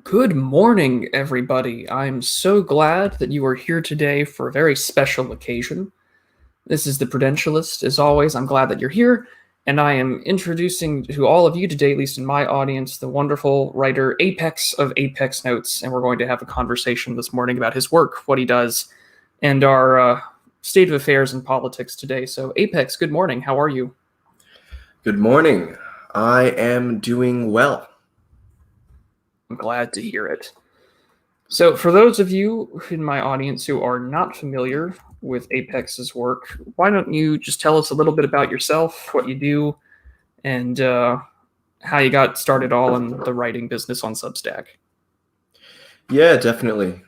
Good morning, everybody. I'm so glad that you are here today for a very special occasion. This is the Prudentialist. As always, I'm glad that you're here, and I am introducing to all of you today, at least in my audience, the wonderful writer Apex of Apex Notes, and we're going to have a conversation this morning about his work, what he does, and our state of affairs in politics today. So, Apex, good morning. How are you? Good morning. I am doing well. I'm glad to hear it. So, for those of you in my audience who are not familiar with Apex's work, why don't you just tell us a little bit about yourself, what you do, and how you got started all in the writing business on Substack? Yeah, definitely.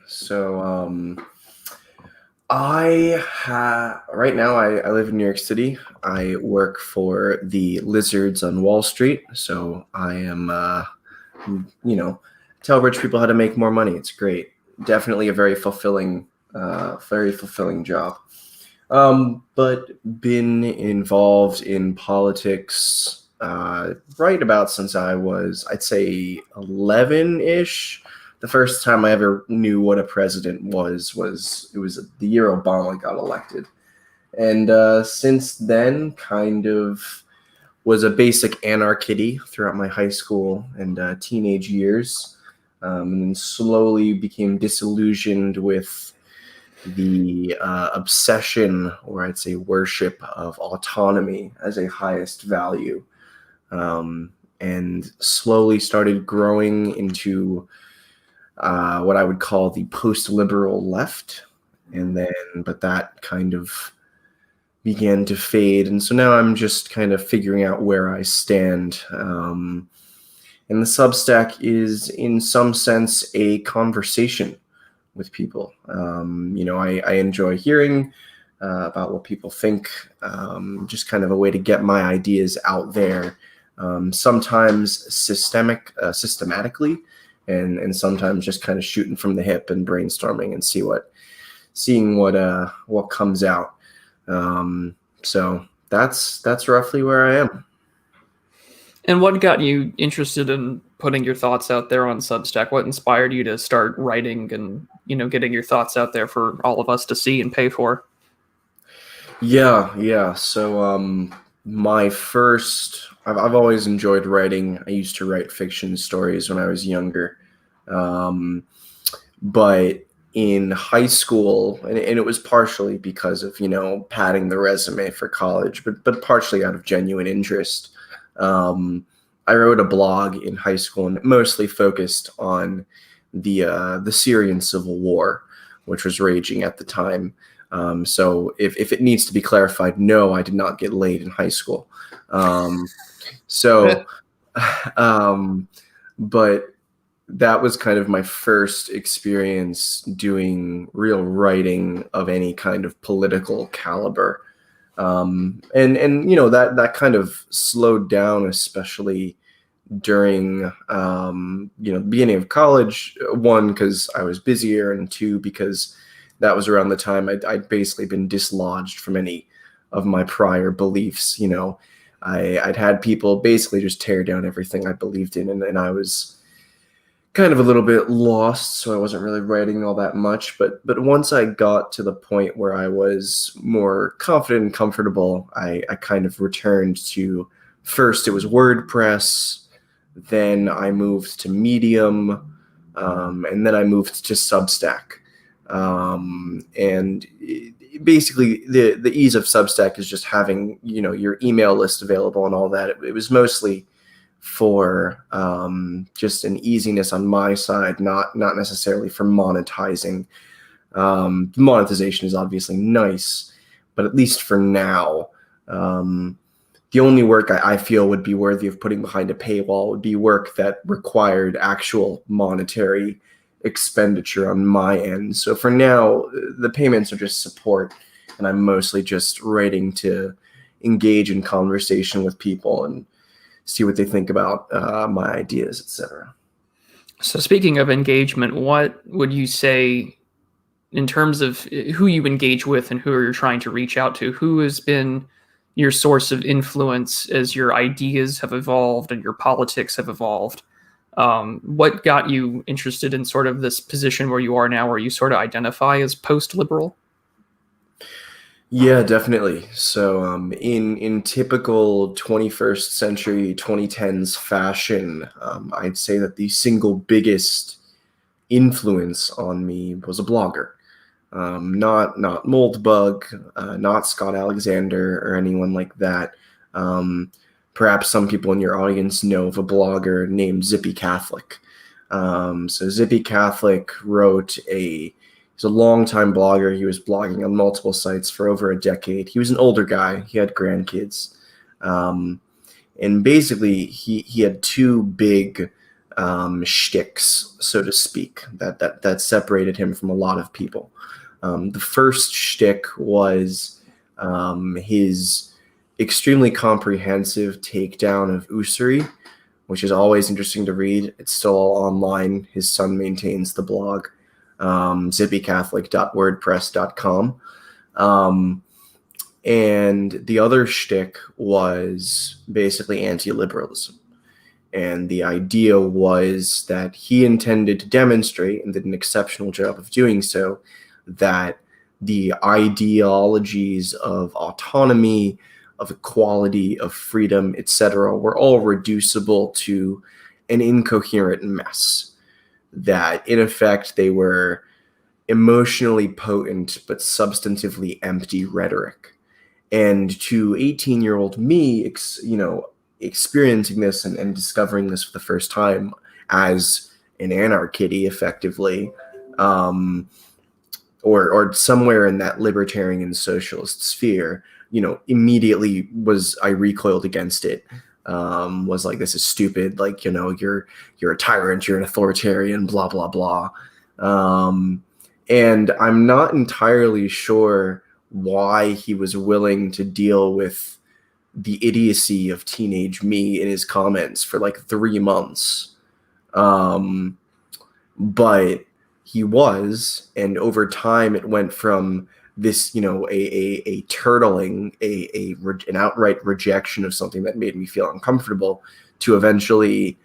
Right now I live in New York City. I work for the lizards on Wall Street. So I am, tell rich people how to make more money. It's great. Definitely a very fulfilling job. But been involved in politics right about since I was, I'd say, 11-ish. The first time I ever knew what a president was the year Obama got elected. And since then, kind of was a basic anarchity throughout my high school and teenage years, and then slowly became disillusioned with the obsession, or I'd say worship, of autonomy as a highest value, and slowly started growing into what I would call the post-liberal left. But that kind of began to fade. And so now I'm just kind of figuring out where I stand. And the Substack is, in some sense, a conversation with people. I enjoy hearing about what people think, just kind of a way to get my ideas out there, sometimes systematically, and sometimes just kind of shooting from the hip and brainstorming and seeing what comes out. So that's roughly where I am. And what got you interested in putting your thoughts out there on Substack? What inspired you to start writing and, getting your thoughts out there for all of us to see and pay for? Yeah. So I've always enjoyed writing. I used to write fiction stories when I was younger. But in high school, and it was partially because of, padding the resume for college, but partially out of genuine interest. I wrote a blog in high school and mostly focused on the Syrian civil war, which was raging at the time. So if it needs to be clarified, no, I did not get laid in high school. So, but that was kind of my first experience doing real writing of any kind of political caliber. And that kind of slowed down, especially during the beginning of college. One, because I was busier, and two, because that was around the time I'd basically been dislodged from any of my prior beliefs. I'd had people basically just tear down everything I believed in, and I was kind of a little bit lost, so I wasn't really writing all that much. But once I got to the point where I was more confident and comfortable, I kind of returned to, first it was WordPress, then I moved to Medium, and then I moved to Substack. Basically the ease of Substack is just having, your email list available and all that. It was mostly for just an easiness on my side, not necessarily for monetizing. Monetization is obviously nice, but at least for now, the only work I feel would be worthy of putting behind a paywall would be work that required actual monetary expenditure on my end. So for now, the payments are just support, and I'm mostly just writing to engage in conversation with people and see what they think about my ideas, etc. So speaking of engagement, what would you say in terms of who you engage with and who you're trying to reach out to? Who has been your source of influence as your ideas have evolved and your politics have evolved? What got you interested in sort of this position where you are now, where you sort of identify as post-liberal? Yeah, definitely. So, in typical 21st century 2010s fashion, I'd say that the single biggest influence on me was a blogger. Not Moldbug, not Scott Alexander or anyone like that. Perhaps some people in your audience know of a blogger named Zippy Catholic. So Zippy Catholic he's a longtime blogger. He was blogging on multiple sites for over a decade. He was an older guy. He had grandkids. And basically he had two big shticks, so to speak, that separated him from a lot of people. The first shtick was his extremely comprehensive takedown of usury, which is always interesting to read. It's still all online. His son maintains the blog, zippycatholic.wordpress.com. And the other shtick was basically anti-liberalism. And the idea was that he intended to demonstrate, and did an exceptional job of doing so, that the ideologies of autonomy, of equality, of freedom, etc., were all reducible to an incoherent mess. That, in effect, they were emotionally potent but substantively empty rhetoric. And to 18-year-old me, experiencing this and discovering this for the first time as an anarchitty, effectively, or somewhere in that libertarian socialist sphere, immediately I recoiled against it. Was like, this is stupid. Like, you're a tyrant, you're an authoritarian, blah, blah, blah. And I'm not entirely sure why he was willing to deal with the idiocy of teenage me in his comments for like 3 months. But he was, and over time it went from this, a turtling, an outright rejection of something that made me feel uncomfortable, to eventually,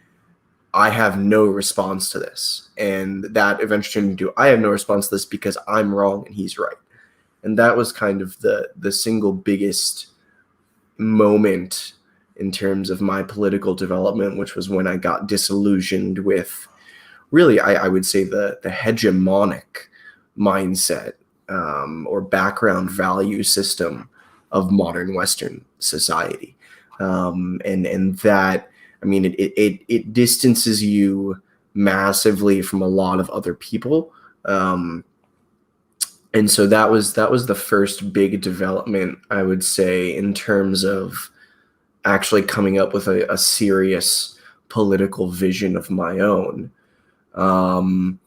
I have no response to this. And that eventually turned into, I have no response to this because I'm wrong and he's right. And that was kind of the single biggest moment in terms of my political development, which was when I got disillusioned with, really, I would say, the hegemonic mindset or background value system of modern Western society. And that, I mean, it distances you massively from a lot of other people. And so that was the first big development, I would say, in terms of actually coming up with a serious political vision of my own. And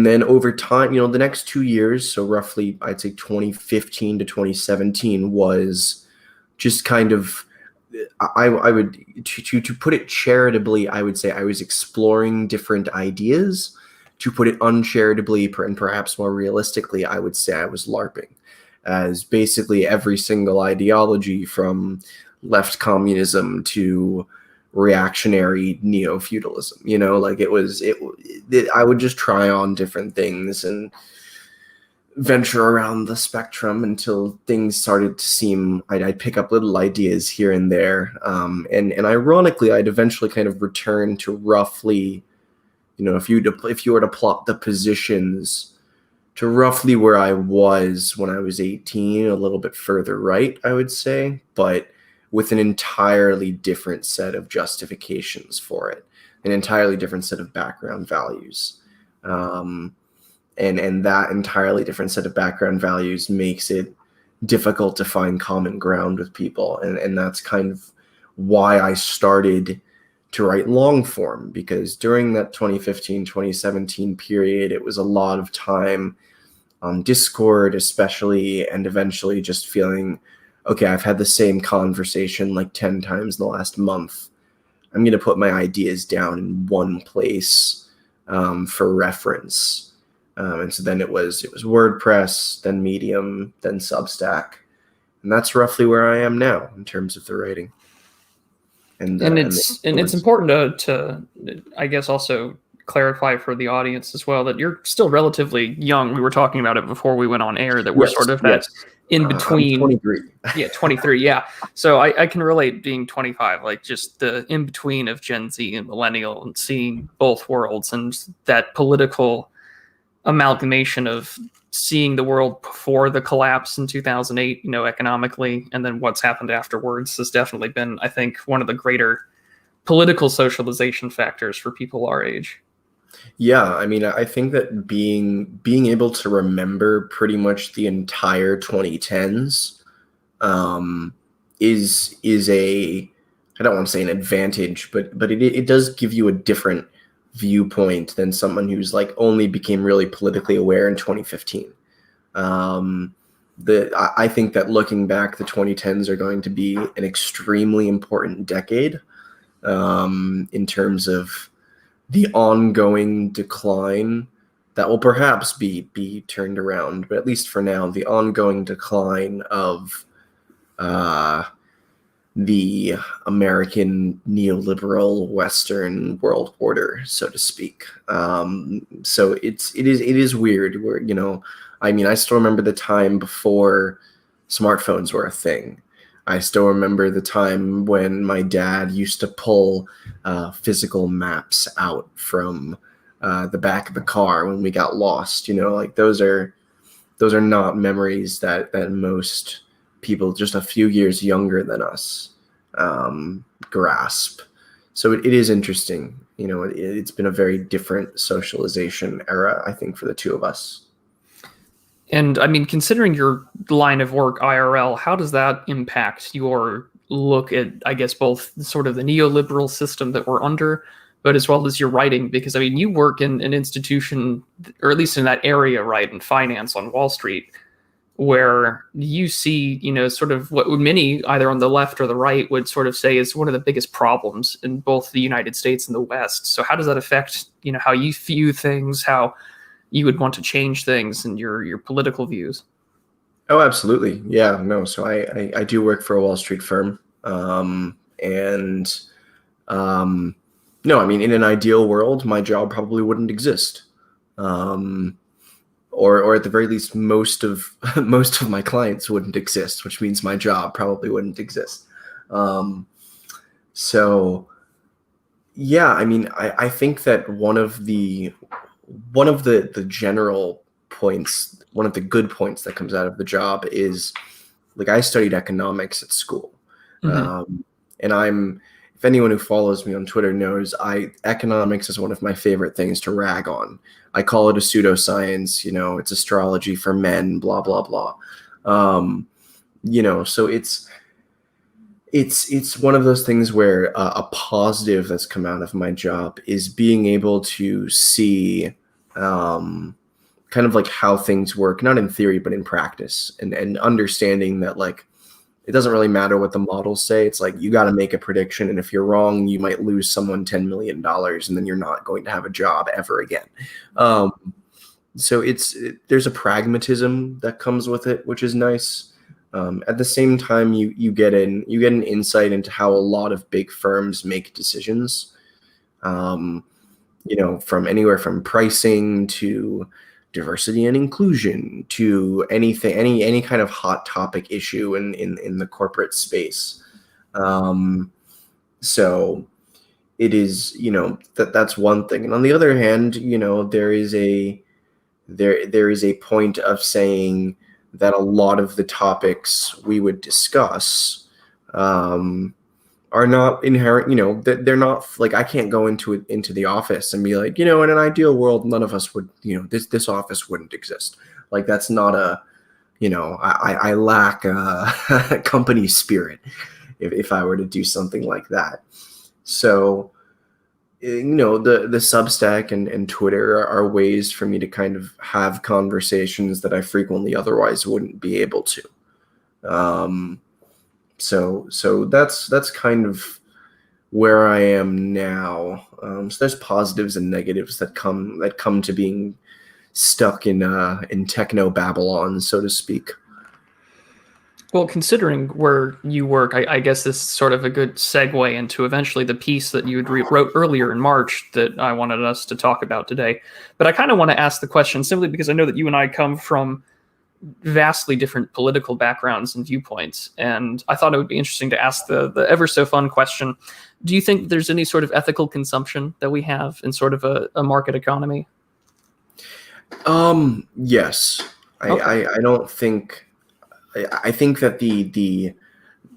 then over time, the next 2 years, so roughly, I'd say 2015 to 2017, was just kind of, I would, to put it charitably, I would say I was exploring different ideas. To put it uncharitably and perhaps more realistically, I would say I was LARPing, as basically every single ideology, from left communism to reactionary neo-feudalism, like I would just try on different things and venture around the spectrum until things started to seem, I'd pick up little ideas here and there. And ironically, I'd eventually kind of return to roughly, if you were to plot the positions to roughly where I was when I was 18, a little bit further right, I would say, but with an entirely different set of justifications for it, an entirely different set of background values. And that entirely different set of background values makes it difficult to find common ground with people. And that's kind of why I started to write long form, because during that 2015, 2017 period, it was a lot of time on Discord, especially, and eventually just feeling, okay, I've had the same conversation like 10 times in the last month. I'm going to put my ideas down in one place for reference. And so then it was WordPress, then Medium, then Substack. And that's roughly where I am now in terms of the writing. And the it's influence. important to I guess also clarify for the audience as well that you're still relatively young. We were talking about it before we went on air that we're sort Yes, of that yes. in I'm between. 23. Yeah, 23. Yeah. So I can relate being 25, like just the in between of Gen Z and millennial and seeing both worlds and that political amalgamation of seeing the world before the collapse in 2008, economically, and then what's happened afterwards has definitely been, I think, one of the greater political socialization factors for people our age. Yeah, I mean, I think that being able to remember pretty much the entire 2010s um, is a, I don't want to say an advantage, but it does give you a different viewpoint than someone who's like only became really politically aware in 2015. Um, I think that looking back, the 2010s are going to be an extremely important decade in terms of the ongoing decline that will perhaps be turned around, but at least for now, the ongoing decline of uh, the American neoliberal Western world order, so to speak. So it is weird. Where I mean, I still remember the time before smartphones were a thing. I still remember the time when my dad used to pull physical maps out from the back of the car when we got lost. Like those are not memories that most people just a few years younger than us grasp. So it is interesting. It's been a very different socialization era, I think, for the two of us. And I mean, considering your line of work IRL, how does that impact your look at, I guess, both sort of the neoliberal system that we're under, but as well as your writing? Because I mean, you work in an institution, or at least in that area, right, in finance on Wall Street, where you see, sort of what many, either on the left or the right, would sort of say is one of the biggest problems in both the United States and the West. So how does that affect, how you view things, how you would want to change things and your political views? Oh, absolutely. Yeah, no. So I do work for a Wall Street firm. And no, I mean, in an ideal world, my job probably wouldn't exist. Um, or at the very least, most of most of my clients wouldn't exist, which means my job probably wouldn't exist. Um, so yeah, I mean, I think that one of the general points, one of the good points that comes out of the job is like I studied economics at school, Mm-hmm. and if anyone who follows me on Twitter knows, economics is one of my favorite things to rag on. I call it a pseudoscience. It's astrology for men. Blah blah blah. So it's one of those things where a positive that's come out of my job is being able to see kind of like how things work, not in theory but in practice, and understanding that like it doesn't really matter what the models say. It's like you got to make a prediction, and if you're wrong, you might lose someone $10 million, and then you're not going to have a job ever again. um, so there's a pragmatism that comes with it, which is nice. At the same time, you get an insight into how a lot of big firms make decisions. Um, from anywhere from pricing to diversity and inclusion to anything, any kind of hot topic issue in the corporate space. Um, so it is, that's one thing. And on the other hand, there is a point of saying that a lot of the topics we would discuss are not inherent. They're not like I can't go into the office and be like, in an ideal world, none of us would, this office wouldn't exist. Like that's not I lack a company spirit if I were to do something like that. So the Substack and Twitter are ways for me to kind of have conversations that I frequently otherwise wouldn't be able to. So that's kind of where I am now. So there's positives and negatives that come to being stuck in techno Babylon, so to speak. Well, considering where you work, I guess this is sort of a good segue into eventually the piece that you wrote earlier in March that I wanted us to talk about today. But I kind of want to ask the question simply because I know that you and I come from vastly different political backgrounds and viewpoints. And I thought it would be interesting to ask the ever so fun question. Do you think there's any sort of ethical consumption that we have in sort of a market economy? Yes. Okay. I don't think I think that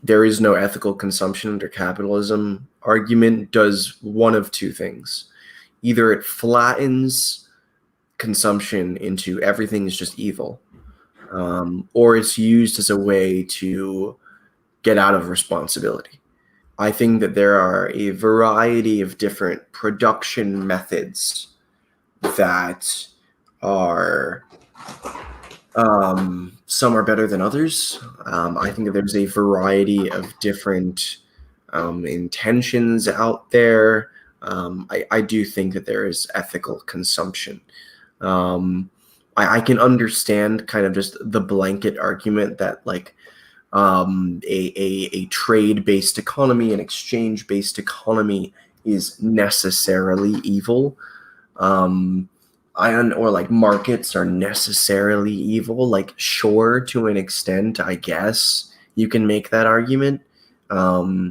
there is no ethical consumption under capitalism argument does one of two things. Either it flattens consumption into everything is just evil, or it's used as a way to get out of responsibility. I think that there are a variety of different production methods that are some are better than others. I think that there's a variety of different intentions out there. I do think that there is ethical consumption. I can understand kind of just the blanket argument that like a trade-based economy, an exchange-based economy is necessarily evil. Or like markets are necessarily evil. Like, sure, to an extent, I guess you can make that argument. I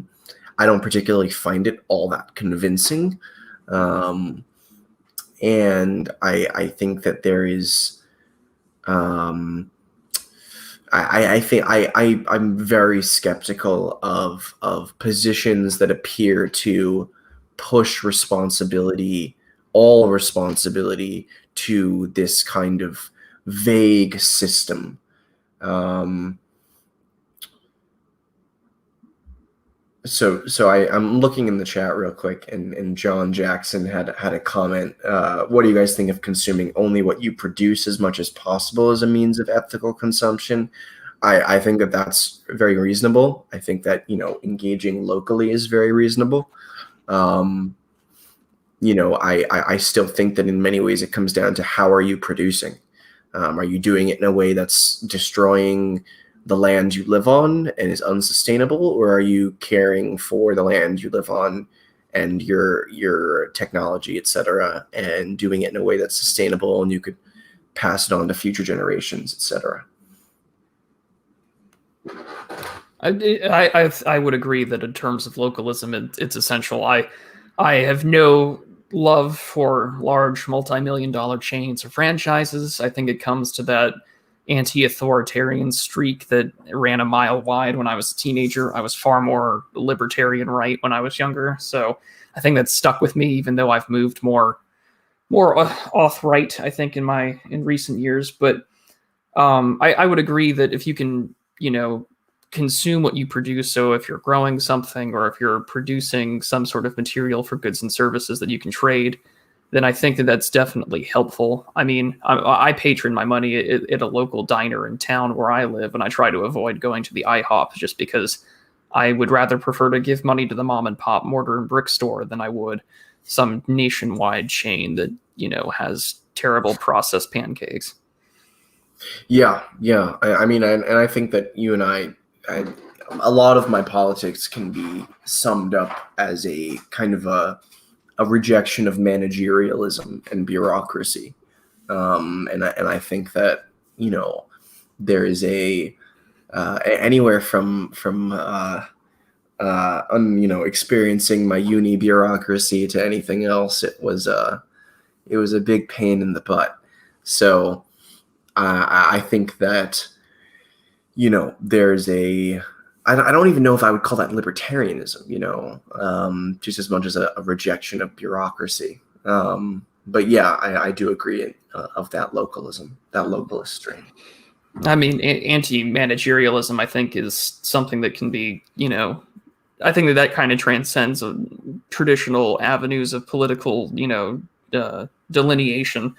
don't particularly find it all that convincing. And I think that there is, I think I'm very skeptical of positions that appear to push all responsibility to this kind of vague system. So I'm looking in the chat real quick, and John Jackson had a comment. What do you guys think of consuming only what you produce as much as possible as a means of ethical consumption? I think that that's very reasonable. I think that, engaging locally is very reasonable. I still think that in many ways it comes down to how are you producing? Are you doing it in a way that's destroying the land you live on and is unsustainable, or are you caring for the land you live on and your technology, etc., and doing it in a way that's sustainable and you could pass it on to future generations, etc.? I would agree that in terms of localism, it's essential. I have no love for large multi-million-dollar chains or franchises. I think it comes to that anti-authoritarian streak that ran a mile wide when I was a teenager. I was far more libertarian right when I was younger, so I think that's stuck with me, even though I've moved more auth right, I think, in recent years. But I would agree that if you can, consume what you produce. So if you're growing something or if you're producing some sort of material for goods and services that you can trade, then I think that that's definitely helpful. I mean, I patron my money at a local diner in town where I live, and I try to avoid going to the IHOP just because I would rather prefer to give money to the mom and pop mortar and brick store than I would some nationwide chain that, has terrible processed pancakes. Yeah. I mean, and I think that you and a lot of my politics can be summed up as a kind of a rejection of managerialism and bureaucracy. And I think that, there is anywhere from experiencing my uni bureaucracy to anything else, it was a big pain in the butt. So I think that, there's I don't even know if I would call that libertarianism, just as much as a rejection of bureaucracy. But yeah, I do agree of that localism, that localist strain. I mean, anti-managerialism, I think, is something that can be, I think that kind of transcends traditional avenues of political, delineation.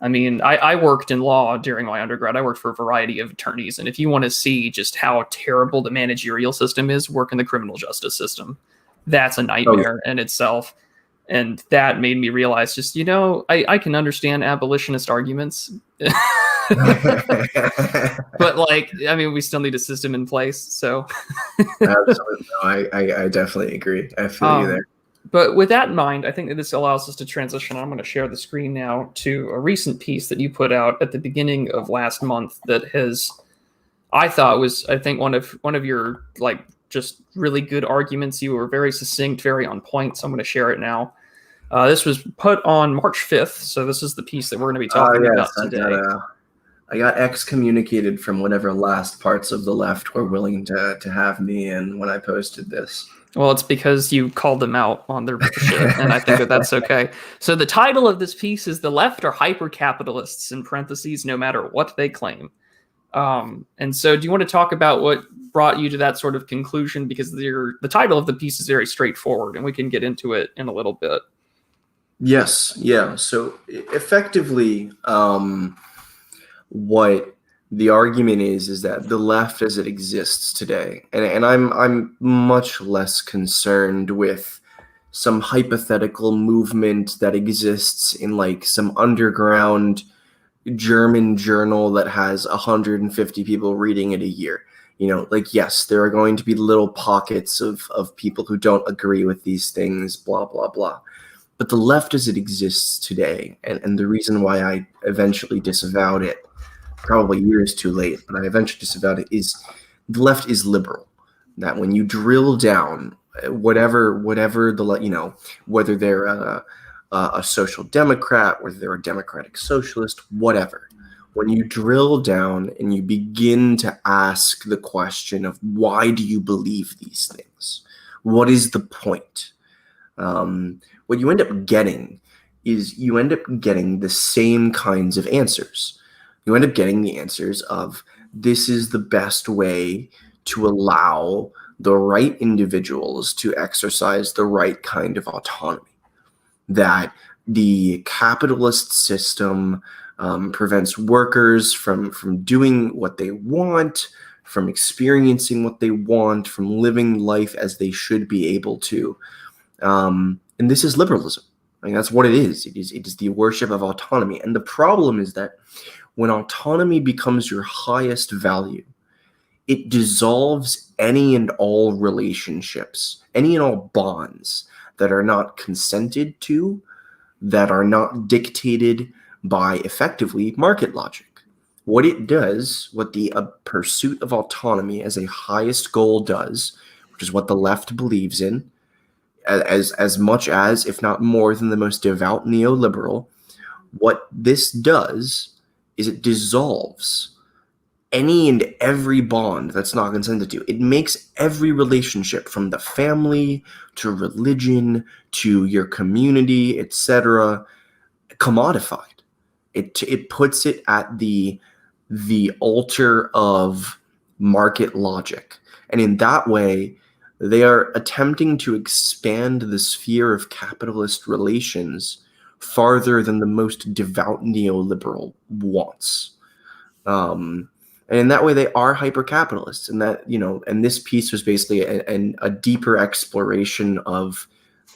I mean, I worked in law during my undergrad. I worked for a variety of attorneys. And if you want to see just how terrible the managerial system is, work in the criminal justice system. That's a nightmare in itself. And that made me realize, just, I can understand abolitionist arguments. But, like, I mean, we still need a system in place. So Absolutely. No, I definitely agree. I feel you there. But with that in mind, I think that this allows us to transition. I'm going to share the screen now to a recent piece that you put out at the beginning of last month that I think one of your, like, just really good arguments. You were very succinct, very on point. So I'm going to share it now. This was put on March 5th. So this is the piece that we're going to be talking about today. I got excommunicated from whatever last parts of the left were willing to have me in when I posted this. Well, it's because you called them out on their shit, and I think that that's okay. So the title of this piece is "The Left Are Hypercapitalists," in parentheses, no matter what they claim. And so do you want to talk about what brought you to that sort of conclusion? Because the title of the piece is very straightforward, and we can get into it in a little bit. Yes, yeah. So effectively, what the argument is that the left as it exists today, and I'm much less concerned with some hypothetical movement that exists in, like, some underground German journal that has 150 people reading it a year. Like, yes, there are going to be little pockets of people who don't agree with these things, blah, blah, blah. But the left as it exists today, and the reason why I eventually disavowed it, probably years too late, but I eventually disavowed it, is the left is liberal. That when you drill down, whatever the, whether they're a social democrat, whether they're a democratic socialist, whatever, when you drill down and you begin to ask the question of why do you believe these things? What is the point? What you end up getting is the same kinds of answers. You end up getting the answers of, this is the best way to allow the right individuals to exercise the right kind of autonomy. That the capitalist system prevents workers from doing what they want, from experiencing what they want, from living life as they should be able to. And this is liberalism. I mean, that's what it is. It is the worship of autonomy. And the problem is that when autonomy becomes your highest value, it dissolves any and all relationships, any and all bonds that are not consented to, that are not dictated by effectively market logic. What it does, what the pursuit of autonomy as a highest goal does, which is what the left believes in, as much as, if not more than, the most devout neoliberal, what this does is it dissolves any and every bond that's not consented to. It makes every relationship, from the family to religion to your community, etc., commodified. It puts it at the altar of market logic. And in that way, they are attempting to expand the sphere of capitalist relations farther than the most devout neoliberal wants. And in that way, they are hyper-capitalists. And that, and this piece was basically a deeper exploration of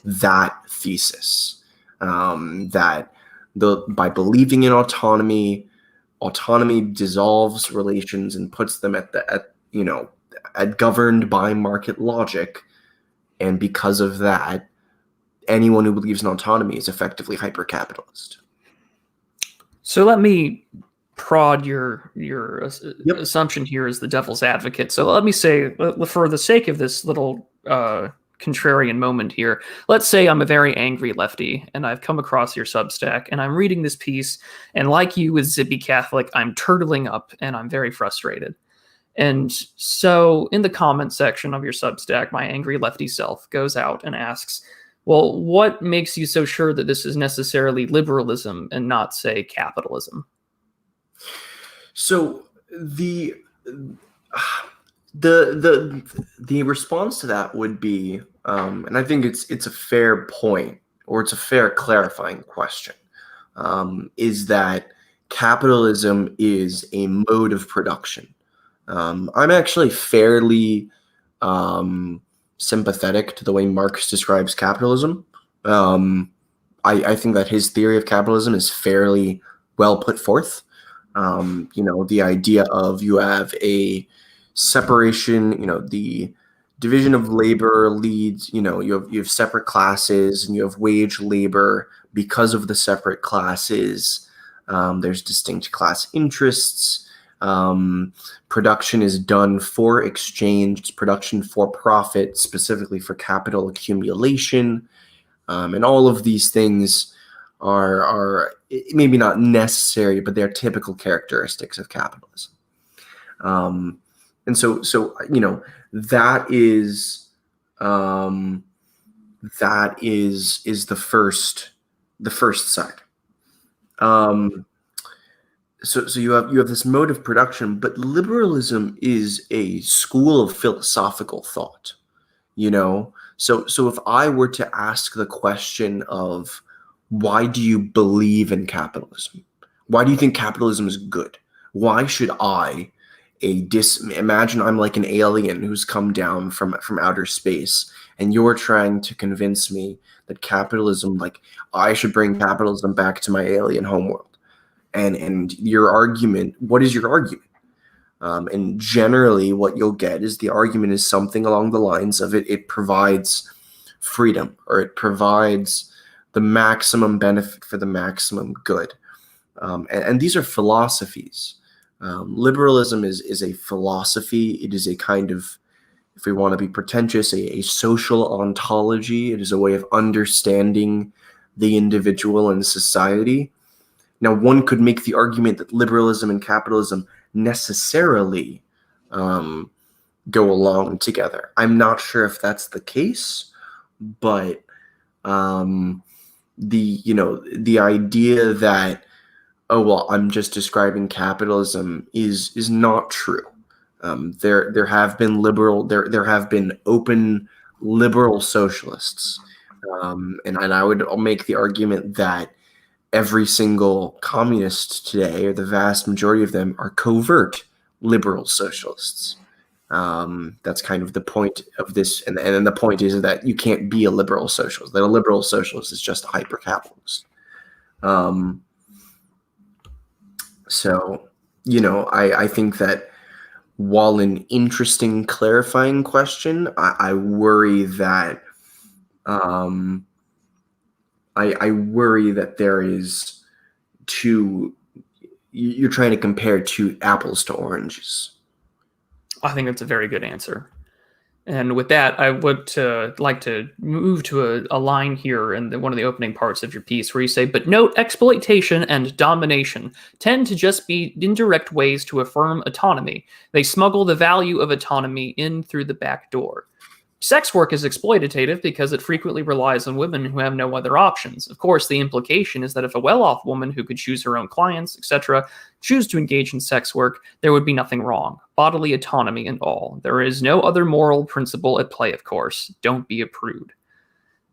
that thesis. That by believing in autonomy dissolves relations and puts them governed by market logic. And because of that, anyone who believes in autonomy is effectively hyper-capitalist. So let me prod your Yep. assumption here as the devil's advocate. So let me say, for the sake of this little contrarian moment here, let's say I'm a very angry lefty and I've come across your Substack and I'm reading this piece, and like you with Zippy Catholic, I'm turtling up and I'm very frustrated. And so in the comment section of your Substack, my angry lefty self goes out and asks, well, what makes you so sure that this is necessarily liberalism and not, say, capitalism? So the response to that would be, and I think it's a fair point, or it's a fair clarifying question, is that capitalism is a mode of production. I'm actually fairly sympathetic to the way Marx describes capitalism. I think that his theory of capitalism is fairly well put forth. The idea of you have a separation, the division of labor leads, you have separate classes and you have wage labor because of the separate classes. There's distinct class interests. Production is done for exchange, it's production for profit, specifically for capital accumulation. And all of these things are maybe not necessary, but they're typical characteristics of capitalism. And so that is the first side. So you have this mode of production, but liberalism is a school of philosophical thought. So if I were to ask the question of why do you believe in capitalism? Why do you think capitalism is good? Why should imagine I'm like an alien who's come down from outer space, and you're trying to convince me that capitalism, like I should bring capitalism back to my alien homeworld. And your argument, what is your argument? And generally what you'll get is the argument is something along the lines of it provides freedom, or it provides the maximum benefit for the maximum good. And these are philosophies. Liberalism is a philosophy. It is a kind of, if we want to be pretentious, a social ontology. It is a way of understanding the individual and society. Now, one could make the argument that liberalism and capitalism necessarily go along together. I'm not sure if that's the case, but the idea that, oh well, I'm just describing capitalism is not true. There have been open liberal socialists, and I would make the argument that every single communist today, or the vast majority of them, are covert liberal socialists. That's kind of the point of this, and then the point is that you can't be a liberal socialist. That a liberal socialist is just a hypercapitalist. So, I think that while an interesting clarifying question, I worry that I worry that you're trying to compare two apples to oranges. I think that's a very good answer. And with that, I would like to move to a line here in one of the opening parts of your piece where you say, but note, exploitation and domination tend to just be indirect ways to affirm autonomy. They smuggle the value of autonomy in through the back door. Sex work is exploitative because it frequently relies on women who have no other options. Of course, the implication is that if a well-off woman who could choose her own clients, etc., choose to engage in sex work, there would be nothing wrong. Bodily autonomy and all. There is no other moral principle at play, of course. Don't be a prude.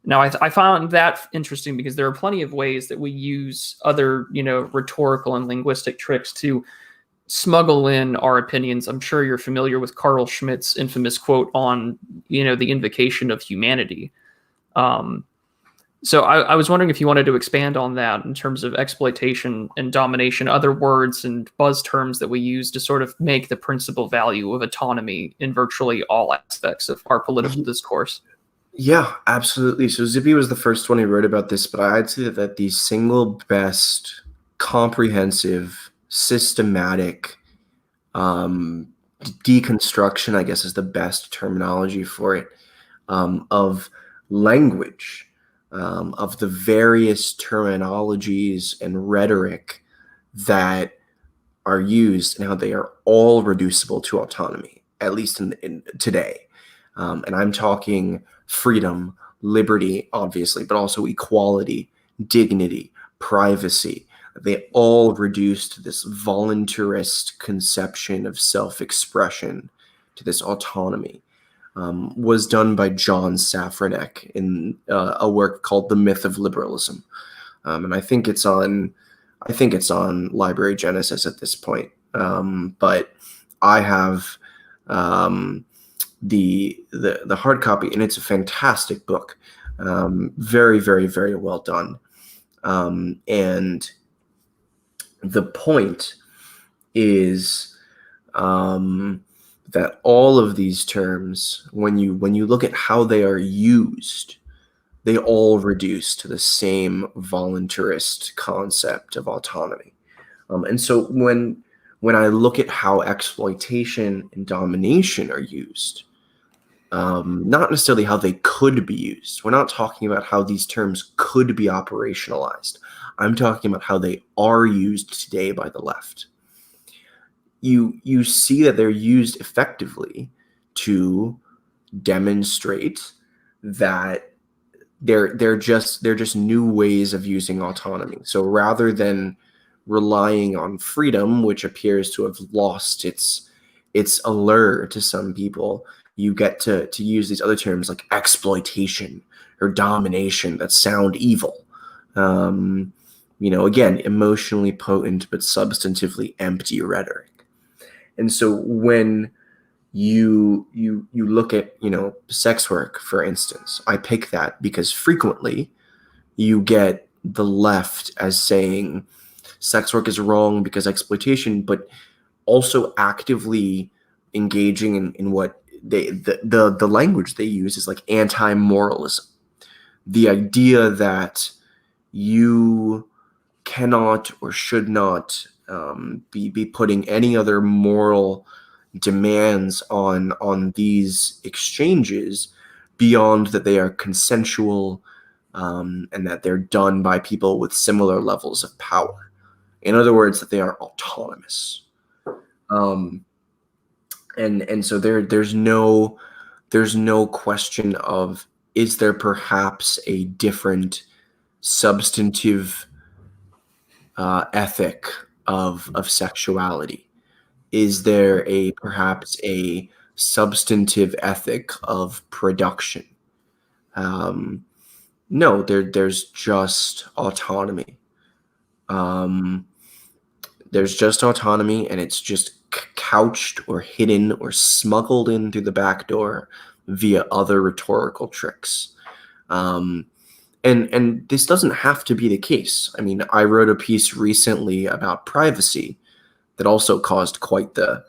Now, I found that interesting because there are plenty of ways that we use other, rhetorical and linguistic tricks to smuggle in our opinions. I'm sure you're familiar with Carl Schmitt's infamous quote on, the invocation of humanity. So I was wondering if you wanted to expand on that in terms of exploitation and domination, other words and buzz terms that we use to sort of make the principal value of autonomy in virtually all aspects of our political discourse. Yeah, absolutely. So Zippy was the first one who wrote about this, but I'd say that the single best comprehensive systematic deconstruction, I guess is the best terminology for it, of language, of the various terminologies and rhetoric that are used and how they are all reducible to autonomy, at least in today. And I'm talking freedom, liberty, obviously, but also equality, dignity, privacy. They all reduce to this voluntarist conception of self-expression, to this autonomy. Was done by John Safranek in a work called The Myth of Liberalism. And I think it's on Library Genesis at this point. But I have the hard copy, and it's a fantastic book. Very, very, very well done. And the point is that all of these terms, when you look at how they are used, they all reduce to the same voluntarist concept of autonomy. And so when I look at how exploitation and domination are used, not necessarily how they could be used. We're not talking about how these terms could be operationalized. I'm talking about how they are used today by the left. You see that they're used effectively to demonstrate that they're just new ways of using autonomy. So rather than relying on freedom, which appears to have lost its allure to some people, you get to use these other terms like exploitation or domination that sound evil. Again, emotionally potent but substantively empty rhetoric. And so when you look at sex work, for instance, I pick that because frequently you get the left as saying sex work is wrong because exploitation, but also actively engaging in what the language they use is like anti-moralism. The idea that you cannot or should not be putting any other moral demands on these exchanges beyond that they are consensual and that they're done by people with similar levels of power. In other words, that they are autonomous. And so there's no question of, is there perhaps a different substantive ethic of sexuality? Is there perhaps a substantive ethic of production? No, there's just autonomy. There's just autonomy, and it's just couched or hidden or smuggled in through the back door via other rhetorical tricks. And this doesn't have to be the case. I mean, I wrote a piece recently about privacy that also caused quite the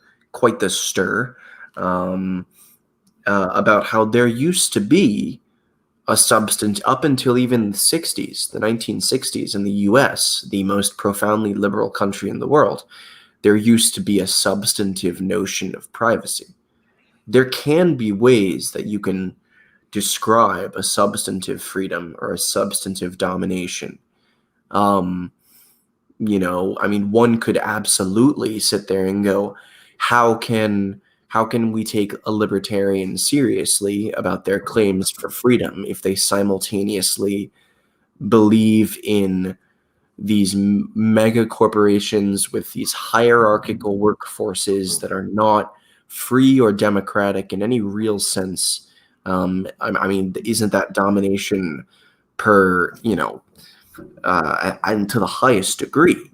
stir, about how there used to be a substance up until even the 60s, the 1960s in the US, the most profoundly liberal country in the world. There used to be a substantive notion of privacy. There can be ways that you can describe a substantive freedom or a substantive domination. I mean, one could absolutely sit there and go, how can we take a libertarian seriously about their claims for freedom if they simultaneously believe in these mega corporations with these hierarchical workforces that are not free or democratic in any real sense? I mean, isn't that domination per, and to the highest degree?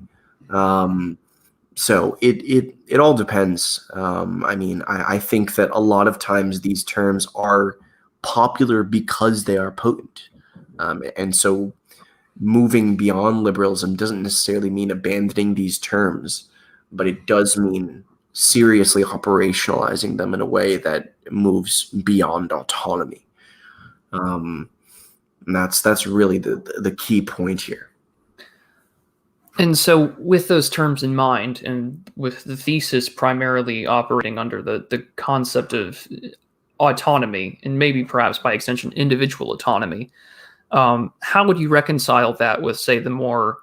So it all depends. I mean, I think that a lot of times these terms are popular because they are potent. And so moving beyond liberalism doesn't necessarily mean abandoning these terms, but it does mean seriously operationalizing them in a way that moves beyond autonomy. And that's really the key point here. And so with those terms in mind, and with the thesis primarily operating under the concept of autonomy, and maybe perhaps by extension individual autonomy, how would you reconcile that with, say, the more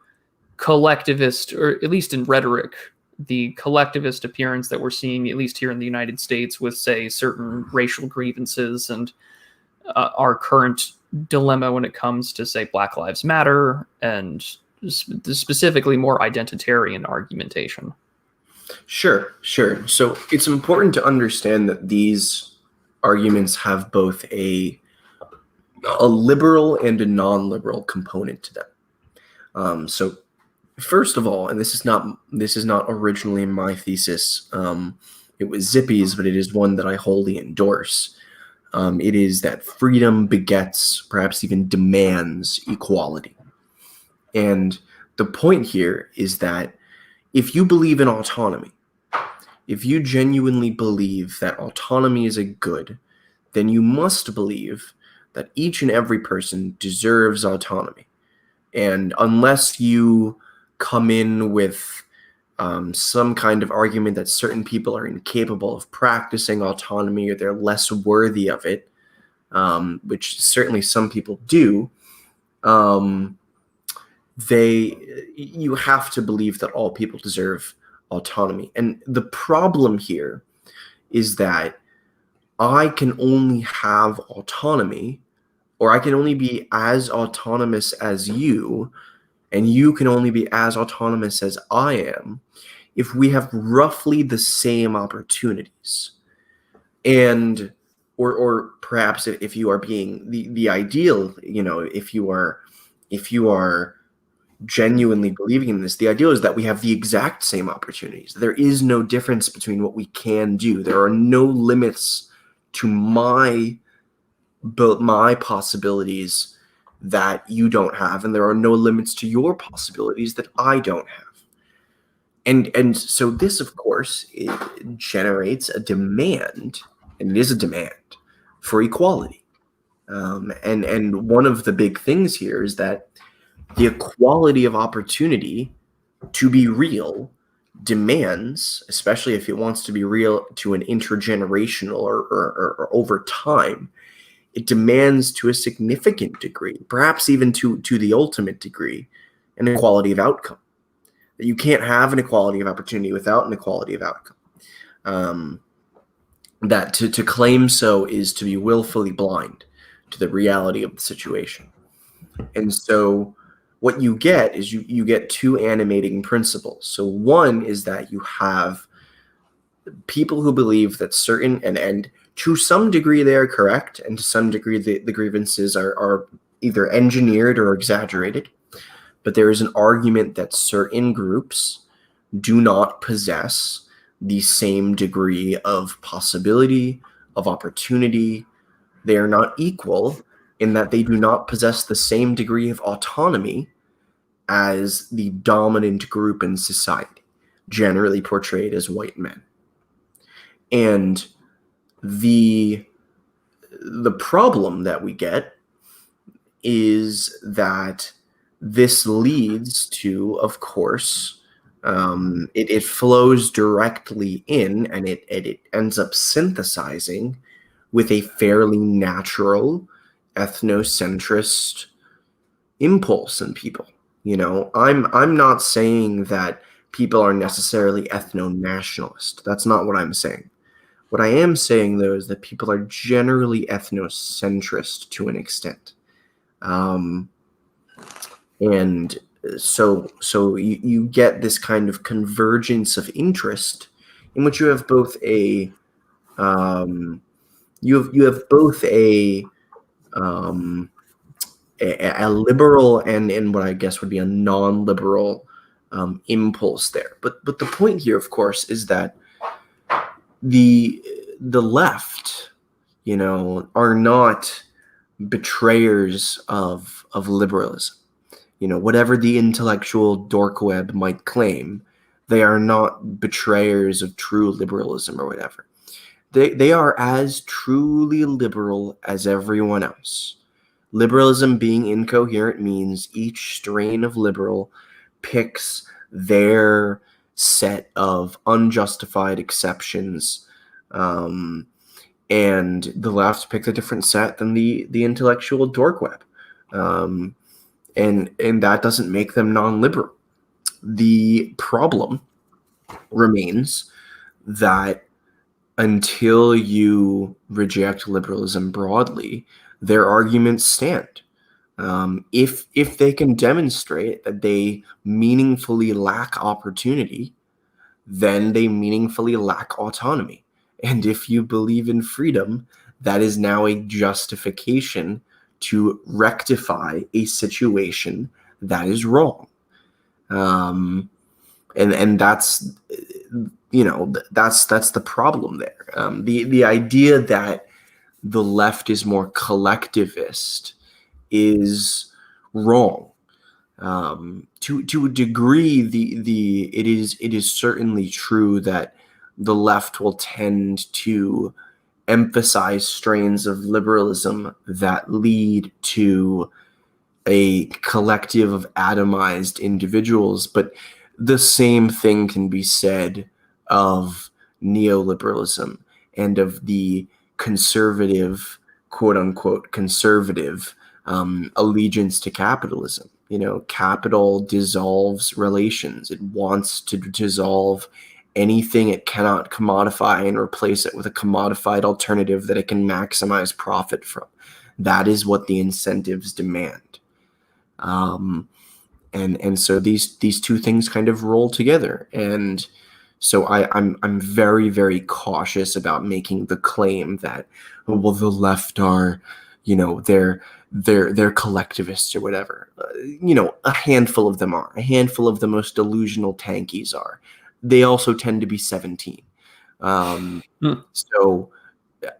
collectivist, or at least in rhetoric, the collectivist appearance that we're seeing, at least here in the United States, with, say, certain racial grievances and our current dilemma when it comes to, say, Black Lives Matter and specifically more identitarian argumentation? Sure. So it's important to understand that these arguments have both a liberal and a non-liberal component to them. So first of all, and this is not originally my thesis. It was Zippy's, but it is one that I wholly endorse. It is that freedom begets, perhaps even demands, equality. And the point here is that if you believe in autonomy, if you genuinely believe that autonomy is a good, then you must believe that each and every person deserves autonomy. And unless you come in with some kind of argument that certain people are incapable of practicing autonomy or they're less worthy of it, which certainly some people do, you have to believe that all people deserve autonomy. And the problem here is that I can only have autonomy, or I can only be as autonomous as you, and you can only be as autonomous as I am, if we have roughly the same opportunities. And or perhaps if you are being the ideal, if you are genuinely believing in this, the ideal is that we have the exact same opportunities. There is no difference between what we can do. There are no limits to my possibilities that you don't have, and there are no limits to your possibilities that I don't have. And so this, of course, it generates a demand, and it is a demand for equality. And one of the big things here is that the equality of opportunity to be real demands, especially if it wants to be real to an intergenerational or over time, it demands to a significant degree, perhaps even to the ultimate degree, an equality of outcome. That you can't have an equality of opportunity without an equality of outcome. That to claim so is to be willfully blind to the reality of the situation. And so what you get is you get two animating principles. So one is that you have people who believe that certain, and to some degree they are correct, and to some degree the grievances are either engineered or exaggerated. But there is an argument that certain groups do not possess the same degree of possibility, of opportunity. They are not equal in that they do not possess the same degree of autonomy as the dominant group in society, generally portrayed as white men. And the problem that we get is that this leads to, of course, it flows directly in, and it ends up synthesizing with a fairly natural ethnocentrist impulse in people. I'm not saying that people are necessarily ethno-nationalist. That's not what I'm saying. What I am saying, though, is that people are generally ethnocentrist to an extent. And so you get this kind of convergence of interest in which you have both a a liberal and what I guess would be a non-liberal impulse there. But the point here, of course, is that the left, are not betrayers of liberalism. Whatever the intellectual dork web might claim, they are not betrayers of true liberalism or whatever. They are as truly liberal as everyone else. Liberalism being incoherent means each strain of liberal picks their set of unjustified exceptions, and the left picked a different set than the intellectual dork web. And that doesn't make them non-liberal. The problem remains that until you reject liberalism broadly, their arguments stand. If they can demonstrate that they meaningfully lack opportunity, then they meaningfully lack autonomy. And if you believe in freedom, that is now a justification to rectify a situation that is wrong. And that's that's the problem there. The idea that the left is more collectivist is wrong. To a degree, it is certainly true that the left will tend to emphasize strains of liberalism that lead to a collective of atomized individuals, but the same thing can be said of neoliberalism and of the conservative, quote unquote, conservative allegiance to capitalism. Capital dissolves relations. It wants to dissolve anything it cannot commodify and replace it with a commodified alternative that it can maximize profit from. That is what the incentives demand. And so these two things kind of roll together. And so I'm very, very cautious about making the claim that, oh, well, the left are, they're collectivists or whatever. A handful of them are. A handful of the most delusional tankies are. They also tend to be 17. So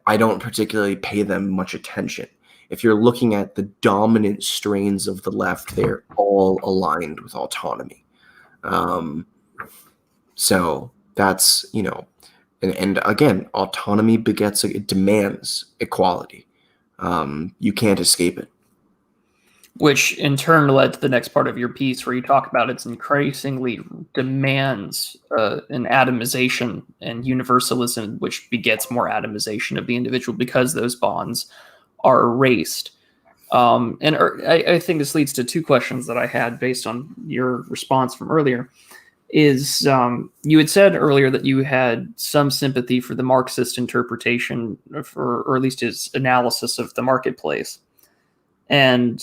I don't particularly pay them much attention. If you're looking at the dominant strains of the left, they're all aligned with autonomy. So that's, and again, autonomy it demands equality. You can't escape it. Which in turn led to the next part of your piece where you talk about it increasingly demands an atomization and universalism, which begets more atomization of the individual because those bonds are erased. And I think this leads to two questions that I had based on your response from earlier. Is you had said earlier that you had some sympathy for the Marxist interpretation, or at least his analysis of the marketplace. And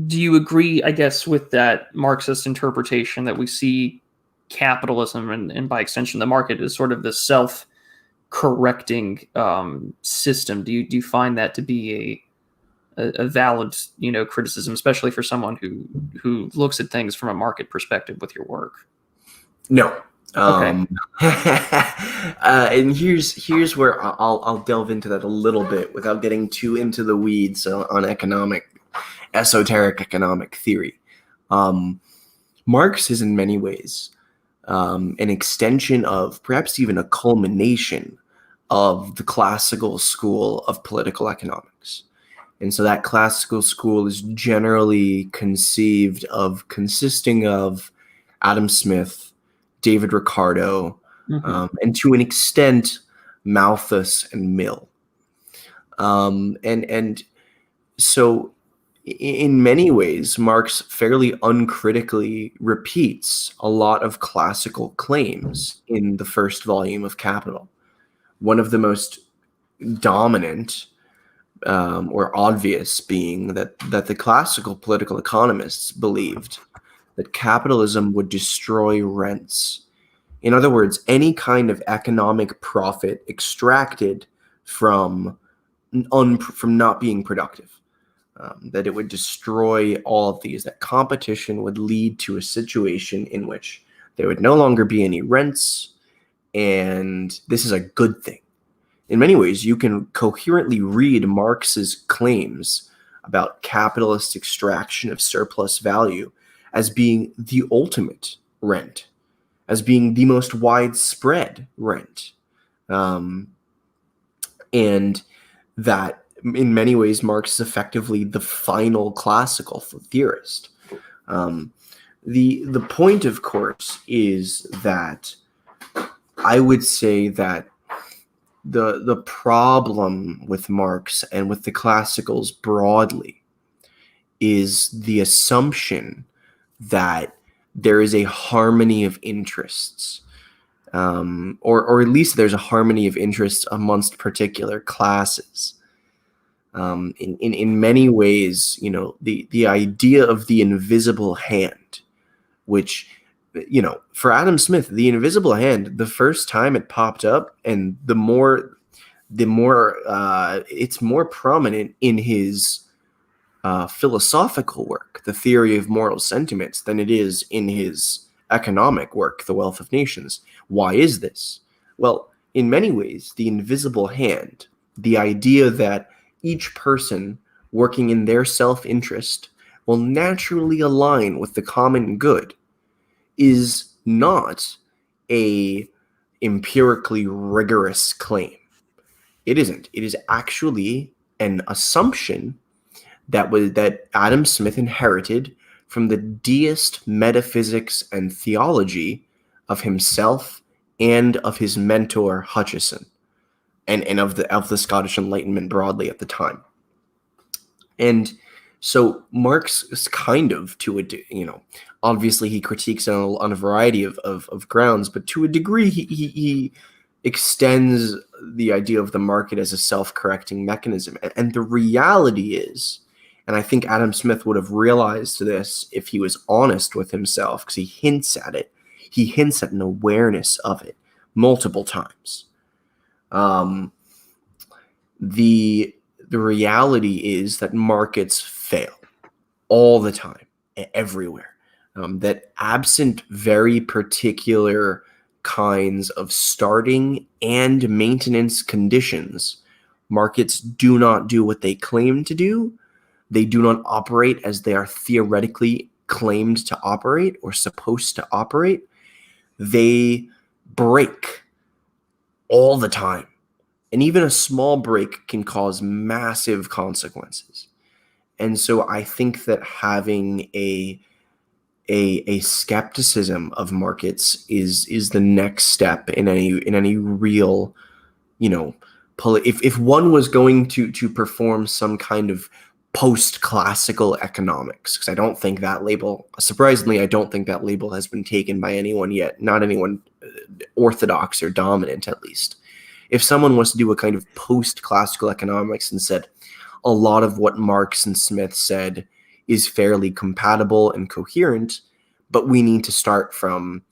do you agree, I guess, with that Marxist interpretation that we see capitalism and by extension the market is sort of the self-correcting system? Do you find that to be a valid criticism, especially for someone who looks at things from a market perspective with your work? No. Okay. And here's where I'll delve into that a little bit without getting too into the weeds on esoteric economic theory. Marx is in many ways an extension of, perhaps even a culmination of, the classical school of political economics. And so that classical school is generally conceived of consisting of Adam Smith, David Ricardo, and to an extent, Malthus and Mill. And so in many ways, Marx fairly uncritically repeats a lot of classical claims in the first volume of Capital. One of the most dominant or obvious being that the classical political economists believed that capitalism would destroy rents. In other words, any kind of economic profit extracted from not being productive. That it would destroy all of these, that competition would lead to a situation in which there would no longer be any rents, and this is a good thing. In many ways, you can coherently read Marx's claims about capitalist extraction of surplus value as being the ultimate rent, as being the most widespread rent. And that in many ways, Marx is effectively the final classical theorist. The point, of course, is that I would say that the problem with Marx and with the classicals broadly is the assumption that there is a harmony of interests, or at least there's a harmony of interests amongst particular classes. In many ways, the idea of the invisible hand, which, for Adam Smith, the invisible hand, the first time it popped up, and the more it's more prominent in his philosophical work, The Theory of Moral Sentiments, than it is in his economic work, The Wealth of Nations. Why is this? Well, in many ways, the invisible hand, The idea that each person working in their self-interest will naturally align with the common good is not a empirically rigorous claim. It isn't. It is actually an assumption that Adam Smith inherited from the deist metaphysics and theology of himself and of his mentor Hutcheson, and of the Scottish Enlightenment broadly at the time. And so Marx is kind of, obviously he critiques on a variety of grounds, but to a degree he extends the idea of the market as a self-correcting mechanism. And the reality is, and I think Adam Smith would have realized this if he was honest with himself, because he hints at it. He hints at an awareness of it multiple times. The reality is that markets fail all the time, everywhere. That absent very particular kinds of starting and maintenance conditions, markets do not do what they claim to do. They do not operate as they are theoretically claimed to operate or supposed to operate. They break all the time. And even a small break can cause massive consequences. And so I think that having a skepticism of markets is the next step in any real, if one was going to perform some kind of post-classical economics, because I don't think that label, surprisingly, I don't think that label has been taken by anyone yet, not anyone orthodox or dominant at least. If someone was to do a kind of post-classical economics and said a lot of what Marx and Smith said is fairly compatible and coherent, but we need to start from,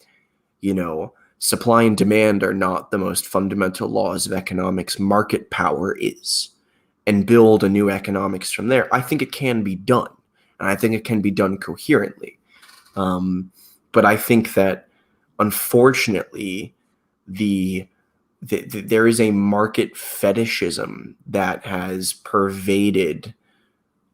supply and demand are not the most fundamental laws of economics, market power is, and build a new economics from there, I think it can be done. And I think it can be done coherently. But I think that, unfortunately, there is a market fetishism that has pervaded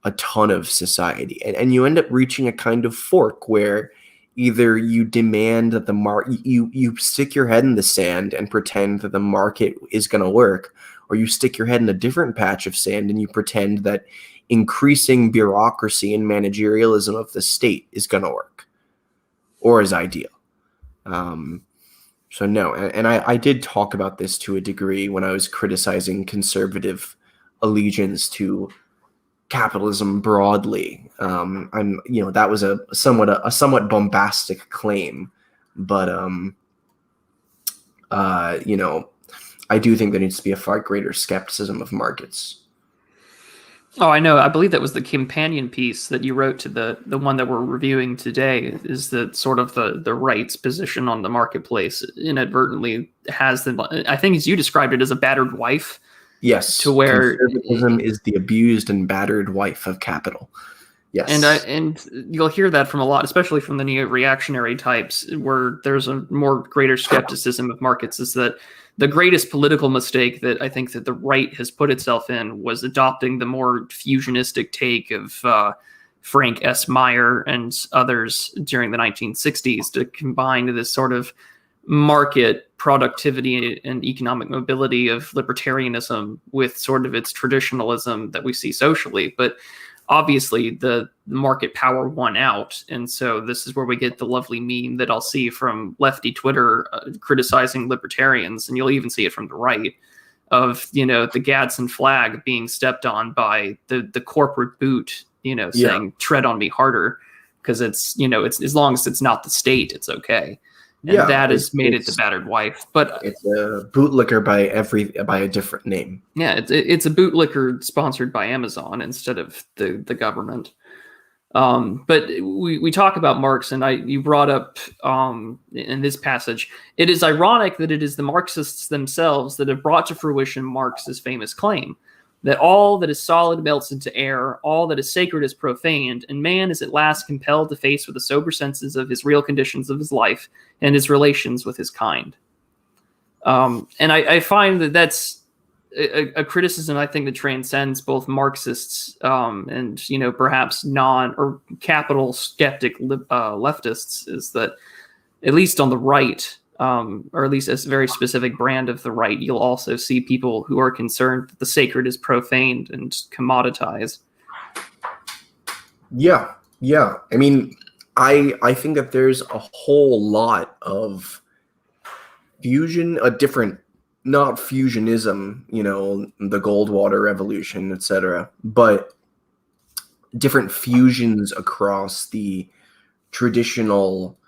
a ton of society. And you end up reaching a kind of fork where either you demand that you stick your head in the sand and pretend that the market is going to work, or you stick your head in a different patch of sand and you pretend that increasing bureaucracy and managerialism of the state is going to work or is ideal. So no, and I did talk about this to a degree when I was criticizing conservative allegiance to capitalism broadly. That was a somewhat bombastic claim, but I do think there needs to be a far greater skepticism of markets. Oh, I know. I believe that was the companion piece that you wrote to the one that we're reviewing today, is that sort of the right's position on the marketplace inadvertently has I think as you described it, as a battered wife. Yes. To where conservatism is the abused and battered wife of capital. Yes. And you'll hear that from a lot, especially from the neo-reactionary types, where there's a more greater skepticism of markets, is that the greatest political mistake that I think that the right has put itself in was adopting the more fusionistic take of Frank S. Meyer and others during the 1960s to combine this sort of market productivity and economic mobility of libertarianism with sort of its traditionalism that we see socially. But obviously the market power won out. And so this is where we get the lovely meme that I'll see from lefty Twitter criticizing libertarians. And you'll even see it from the right of, the Gadsden flag being stepped on by the corporate boot, saying tread on me harder. Cause it's, it's as long as it's not the state, it's okay. And that has made it the battered wife. But it's a bootlicker by a different name. Yeah, it's a bootlicker sponsored by Amazon instead of the government. But we talk about Marx, and you brought up in this passage, it is ironic that it is the Marxists themselves that have brought to fruition Marx's famous claim that all that is solid melts into air, all that is sacred is profaned, and man is at last compelled to face with the sober senses of his real conditions of his life and his relations with his kind. And I find that that's a criticism I think that transcends both Marxists and perhaps non or capital skeptic leftists is that at least on the right, or at least a very specific brand of the right, you'll also see people who are concerned that the sacred is profaned and commoditized. Yeah. I mean, I think that there's a whole lot of fusion, a different, not fusionism, the Goldwater Revolution, etc., but different fusions across the traditional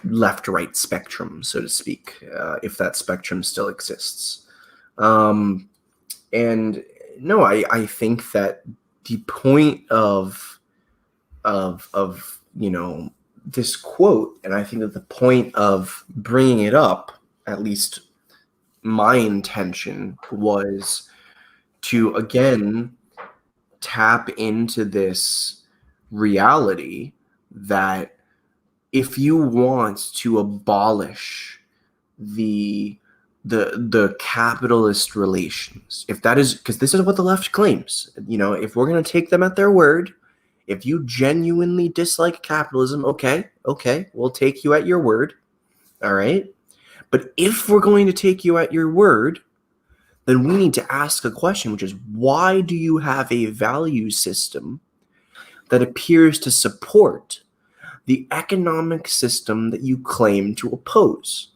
left-right spectrum, so to speak, if that spectrum still exists. And no, I think that the point of this quote, and I think that the point of bringing it up, at least my intention, was to again tap into this reality that if you want to abolish the capitalist relations, if that is, because this is what the left claims, if we're going to take them at their word, if you genuinely dislike capitalism, okay, we'll take you at your word, all right? But if we're going to take you at your word, then we need to ask a question, which is, why do you have a value system that appears to support the economic system that you claim to oppose?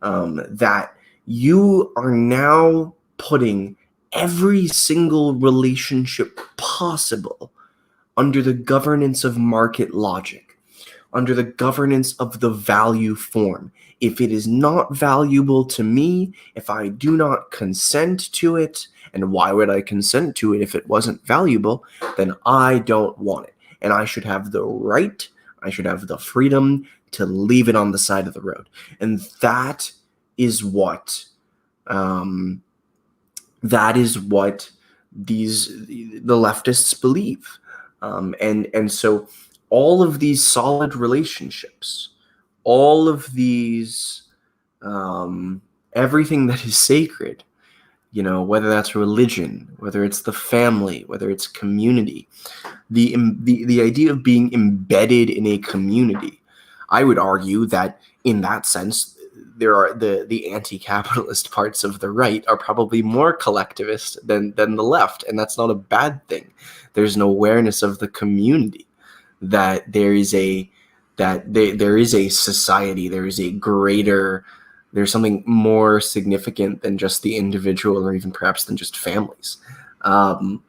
That you are now putting every single relationship possible under the governance of market logic, under the governance of the value form. If it is not valuable to me, if I do not consent to it, and why would I consent to it if it wasn't valuable, then I don't want it. And I should have the right, I should have the freedom to leave it on the side of the road. And that is what the leftists believe. And so all of these solid relationships, all of these, everything that is sacred, whether that's religion, whether it's the family, whether it's community, the idea of being embedded in a community, I would argue that in that sense, there are the anti-capitalist parts of the right are probably more collectivist than the left, and that's not a bad thing. There's an awareness of the community, that there is a society, there's something more significant than just the individual, or even perhaps than just families. And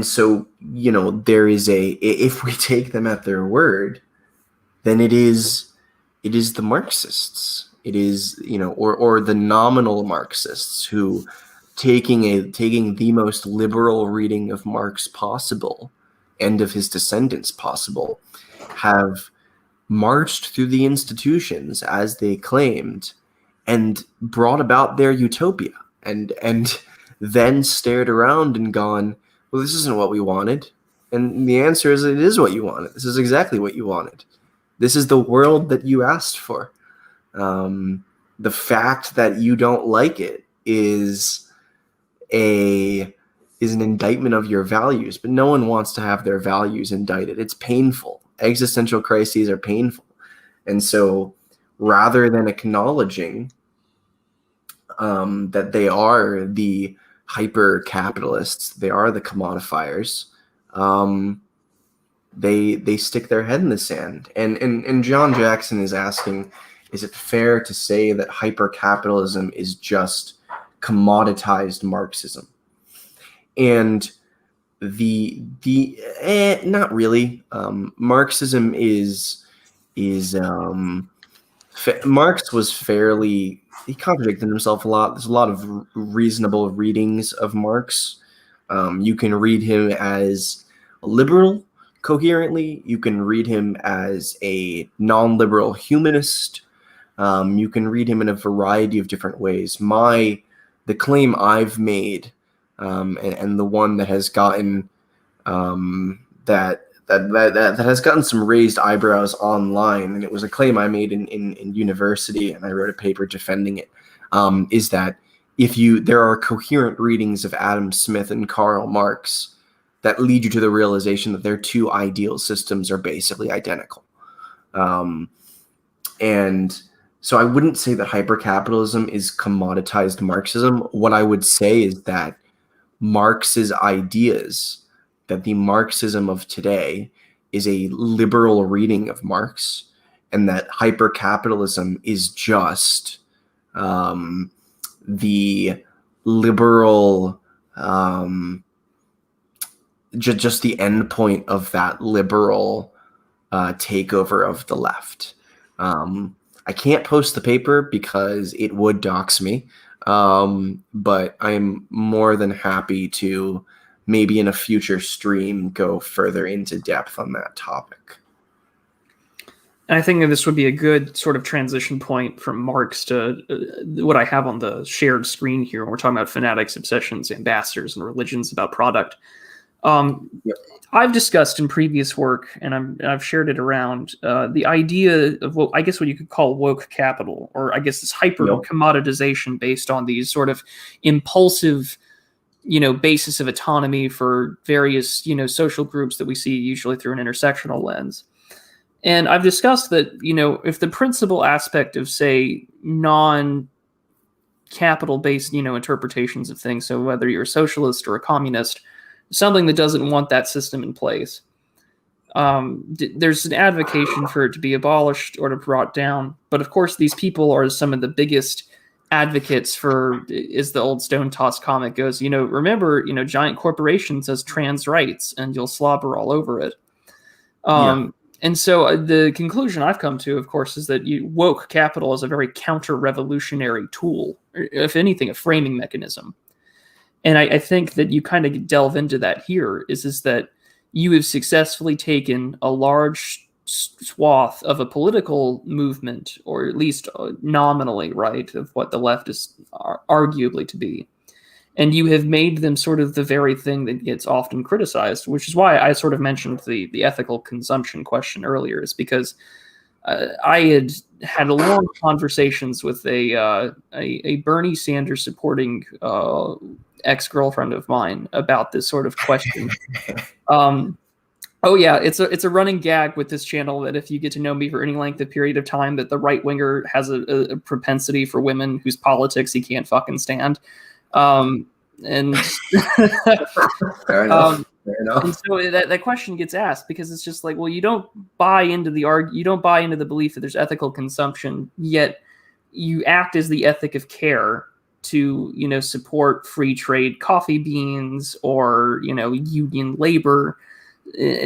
so, there is if we take them at their word, then it is the Marxists. It is, or the nominal Marxists who, taking the most liberal reading of Marx possible and of his descendants possible, have marched through the institutions as they claimed and brought about their utopia, and then stared around and gone, well, this isn't what we wanted. And the answer is, it is what you wanted. This is exactly what you wanted. This is the world that you asked for. The fact that you don't like it is an indictment of your values, but no one wants to have their values indicted. It's painful. Existential crises are painful. And so rather than acknowledging that they are the hyper-capitalists, they are the commodifiers, they stick their head in the sand. And John Jackson is asking, is it fair to say that hyper-capitalism is just commoditized Marxism? And not really. Marxism Marx was fairly, he contradicted himself a lot. There's a lot of reasonable readings of Marx. You can read him as a liberal coherently. You can read him as a non-liberal humanist. You can read him in a variety of different ways. The claim I've made, and the one that has gotten that has gotten some raised eyebrows online, and it was a claim I made in university, and I wrote a paper defending it. is that there are coherent readings of Adam Smith and Karl Marx that lead you to the realization that their two ideal systems are basically identical. And so I wouldn't say that hypercapitalism is commoditized Marxism. What I would say is that Marx's ideas, that the Marxism of today is a liberal reading of Marx, and that hypercapitalism is just the liberal, just the end point of that liberal takeover of the left. I can't post the paper because it would dox me, but I'm more than happy to maybe in a future stream go further into depth on that topic. And I think that this would be a good sort of transition point from Marx to what I have on the shared screen here when we're talking about fanatics, obsessions, ambassadors, and religions about product. Yep. I've discussed in previous work, and I've shared it around, the idea of what I guess what you could call woke capital, or I guess this hyper commoditization based on these sort of impulsive, basis of autonomy for various, social groups that we see usually through an intersectional lens. And I've discussed that, if the principal aspect of, say, non-capital based, interpretations of things, so whether you're a socialist or a communist, something that doesn't want that system in place, there's an advocacy for it to be abolished or to brought down. But of course, these people are some of the biggest advocates for, as the old Stone Toss comic goes, remember, giant corporations as trans rights, and you'll slobber all over it. And so the conclusion I've come to, of course, is that woke capital is a very counter-revolutionary tool, or if anything, a framing mechanism. And I think that you kind of delve into that here, is that you have successfully taken a large swath of a political movement, or at least nominally, right, of what the left is arguably to be. And you have made them sort of the very thing that gets often criticized, which is why I sort of mentioned the ethical consumption question earlier, is because I had a long conversations with a Bernie Sanders supporting ex-girlfriend of mine about this sort of question. Oh yeah, it's a running gag with this channel that if you get to know me for any length of period of time, that the right winger has a propensity for women whose politics he can't fucking stand. And Fair enough. Fair enough. And so that question gets asked because it's just like, well, you don't buy into the belief that there's ethical consumption, yet you act as the ethic of care to, support free trade coffee beans or, union labor.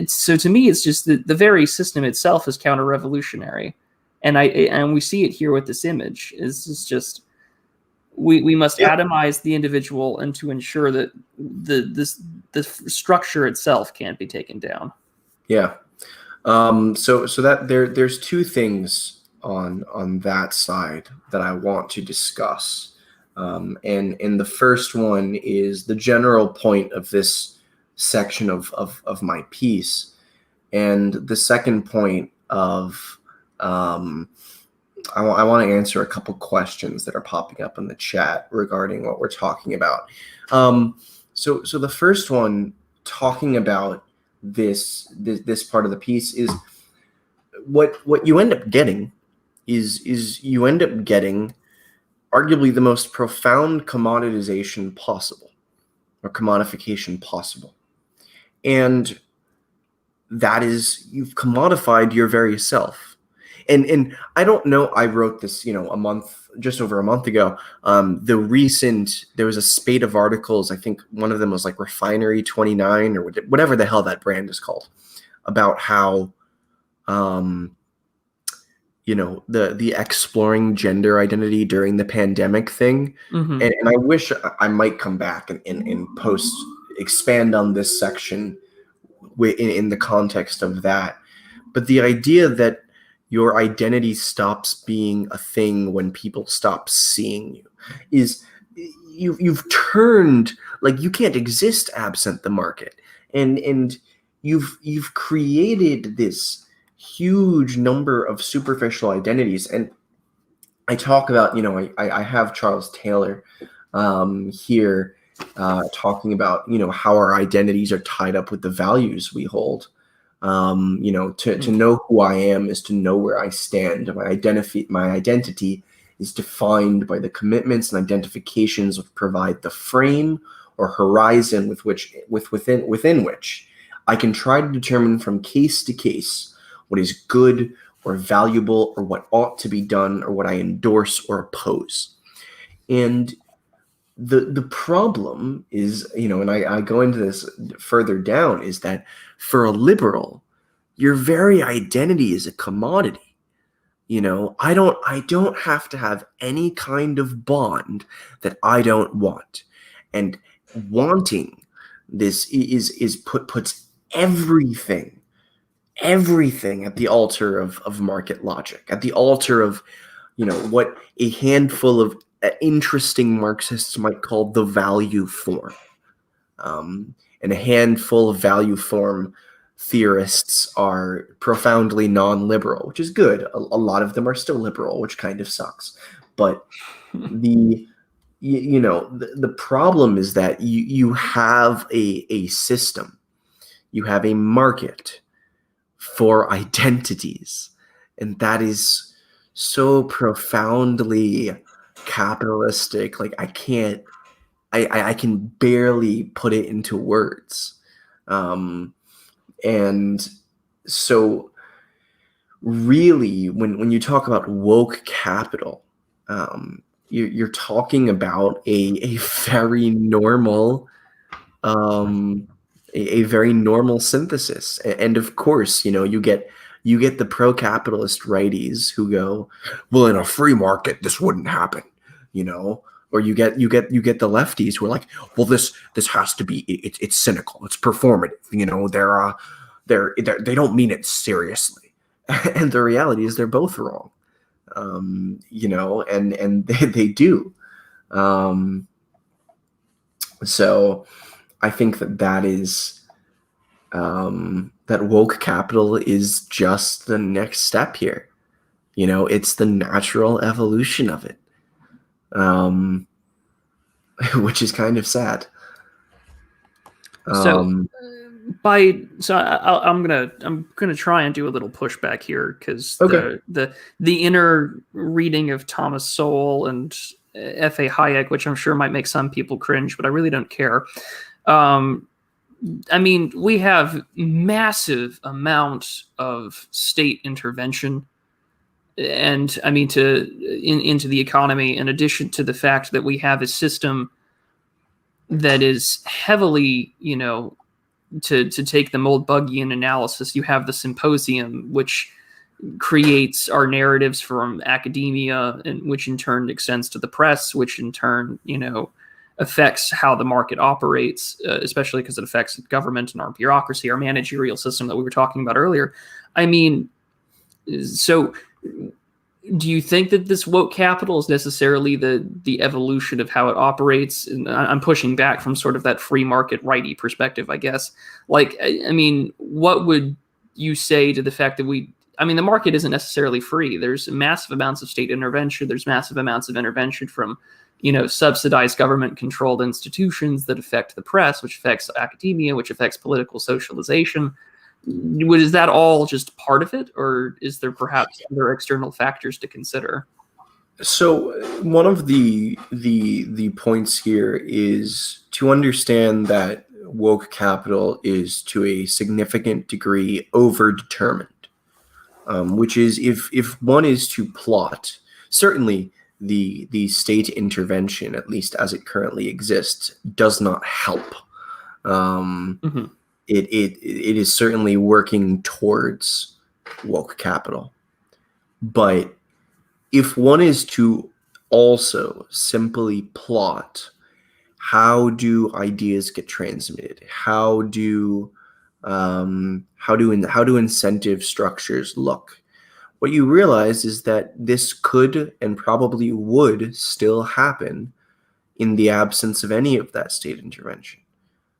So to me, it's just the very system itself is counter-revolutionary. And we see it here with this image. It's just, we must atomize the individual and to ensure that the structure itself can't be taken down. Yeah. So that there's two things on that side that I want to discuss. And the first one is the general point of this section of my piece. And the second point of I want to answer a couple questions that are popping up in the chat regarding what we're talking about. So the first one, talking about this part of the piece, is what you end up getting is you end up getting arguably the most profound commoditization possible, or commodification possible. And that is, you've commodified your very self. And I don't know, I wrote this, just over a month ago. There was a spate of articles, I think one of them was like Refinery 29 or whatever the hell that brand is called, about how, the exploring gender identity during the pandemic thing. Mm-hmm. And I wish I might come back and expand on this section in the context of that. But the idea that your identity stops being a thing when people stop seeing you is you've turned, like, you can't exist absent the market, and you've created this huge number of superficial identities. And I talk about, I have Charles Taylor here talking about, how our identities are tied up with the values we hold. To know who I am is to know where I stand. My identity is defined by the commitments and identifications which provide the frame or horizon within which I can try to determine from case to case what is good or valuable or what ought to be done or what I endorse or oppose. And the problem is, and I go into this further down, is that for a liberal, your very identity is a commodity. I don't have to have any kind of bond that I don't want. And wanting this puts everything at the altar of market logic, at the altar of what a handful of interesting Marxists might call the value form. And a handful of value form theorists are profoundly non-liberal, which is good. A lot of them are still liberal, which kind of sucks. But the problem is that you have a system, you have a market for identities, and that is so profoundly capitalistic. Like I can barely put it into words. And so really when you talk about woke capital, you're talking about a very normal a very normal synthesis. And of course, you get the pro-capitalist righties who go, well, in a free market this wouldn't happen, or you get the lefties who are like, well, this has to be, it's cynical, it's performative, they don't mean it seriously. And the reality is they're both wrong. And they do. So I think that is that woke capital is just the next step here. It's the natural evolution of it, which is kind of sad. I'm gonna try and do a little pushback here, because Okay. the inner reading of Thomas Sowell and F.A. Hayek, which I'm sure might make some people cringe, but I really don't care. We have massive amounts of state intervention, and into the economy, in addition to the fact that we have a system that is heavily, to take the Moldbugian analysis, you have the symposium, which creates our narratives from academia, and which in turn extends to the press, which in turn, affects how the market operates, especially because it affects government and our bureaucracy, our managerial system that we were talking about earlier. So do you think that this woke capital is necessarily the evolution of how it operates? And I'm pushing back from sort of that free market righty perspective, I guess. What would you say to the fact that the market isn't necessarily free? There's massive amounts of state intervention. There's massive amounts of intervention from, subsidized government-controlled institutions that affect the press, which affects academia, which affects political socialization. Is that all just part of it, or is there perhaps other external factors to consider? So one of the points here is to understand that woke capital is to a significant degree overdetermined, which is if one is to plot, certainly the state intervention, at least as it currently exists, does not help. It is certainly working towards woke capital. But if one is to also simply plot how do ideas get transmitted, how do incentive structures look, what you realize is that this could and probably would still happen in the absence of any of that state intervention.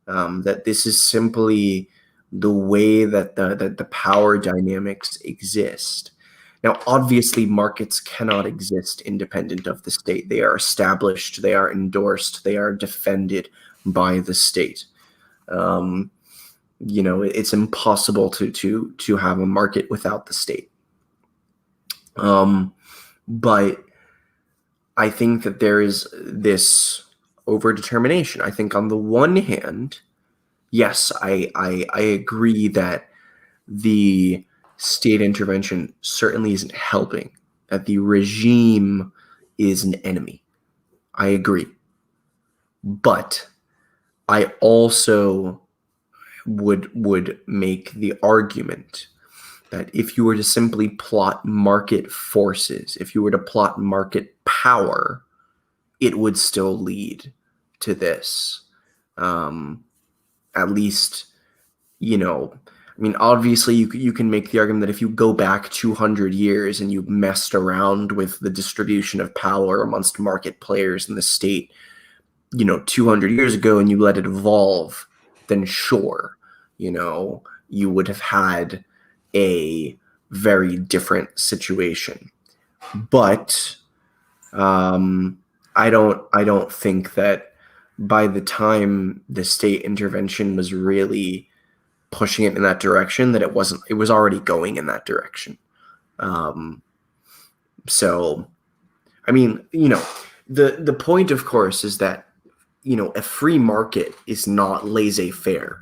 That this is simply the way that the power dynamics exist. Now, obviously, markets cannot exist independent of the state. They are established, they are endorsed, they are defended by the state. It's impossible to have a market without the state. But I think that there is this overdetermination. I think on the one hand, yes, I agree that the state intervention certainly isn't helping, that the regime is an enemy. I agree. But I also would make the argument that if you were to simply plot market forces, if you were to plot market power, it would still lead to this. At least, obviously you can make the argument that if you go back 200 years and you messed around with the distribution of power amongst market players in the state, 200 years ago and you let it evolve, then sure, you would have had a very different situation. But I don't think that by the time the state intervention was really pushing it in that direction, that it was already going in that direction. So, the point, of course, is that, a free market is not laissez-faire.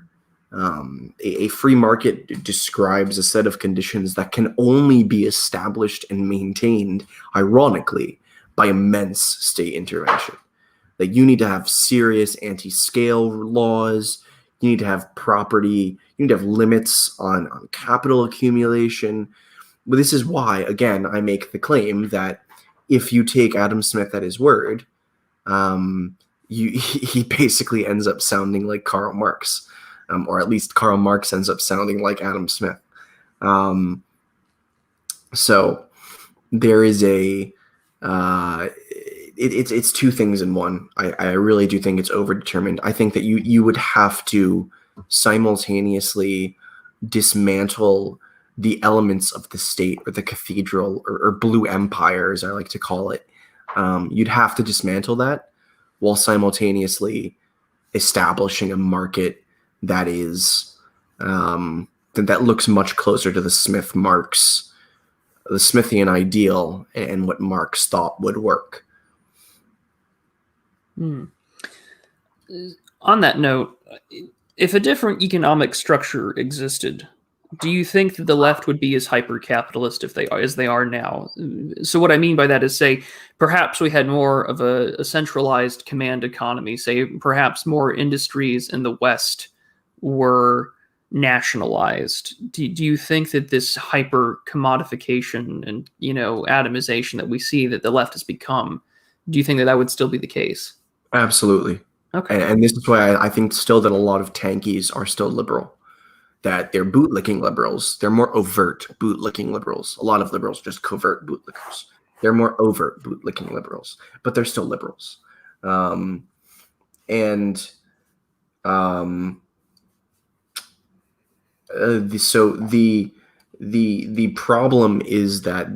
A free market describes a set of conditions that can only be established and maintained, ironically, by immense state intervention. Like, you need to have serious anti-scale laws. You need to have property. You need to have limits on capital accumulation. But this is why, again, I make the claim that if you take Adam Smith at his word, he basically ends up sounding like Karl Marx, or at least Karl Marx ends up sounding like Adam Smith. So there is it's two things in one. I really do think it's overdetermined. I think that you would have to simultaneously dismantle the elements of the state, or the cathedral, or blue empire, as I like to call it. You'd have to dismantle that while simultaneously establishing a market that is that looks much closer to the Smithian ideal and what Marx thought would work. On that note, if a different economic structure existed, do you think that the left would be as hyper-capitalist as they are now? So what I mean by that is, say, perhaps we had more of a centralized command economy, say perhaps more industries in the West were nationalized. Do you think that this hyper-commodification and, atomization that we see that the left has become, do you think that would still be the case? Absolutely. Okay. And this is why I think still that a lot of tankies are still liberal. That they're bootlicking liberals. They're more overt bootlicking liberals. A lot of liberals are just covert bootlickers. They're more overt bootlicking liberals, but they're still liberals. So the problem is that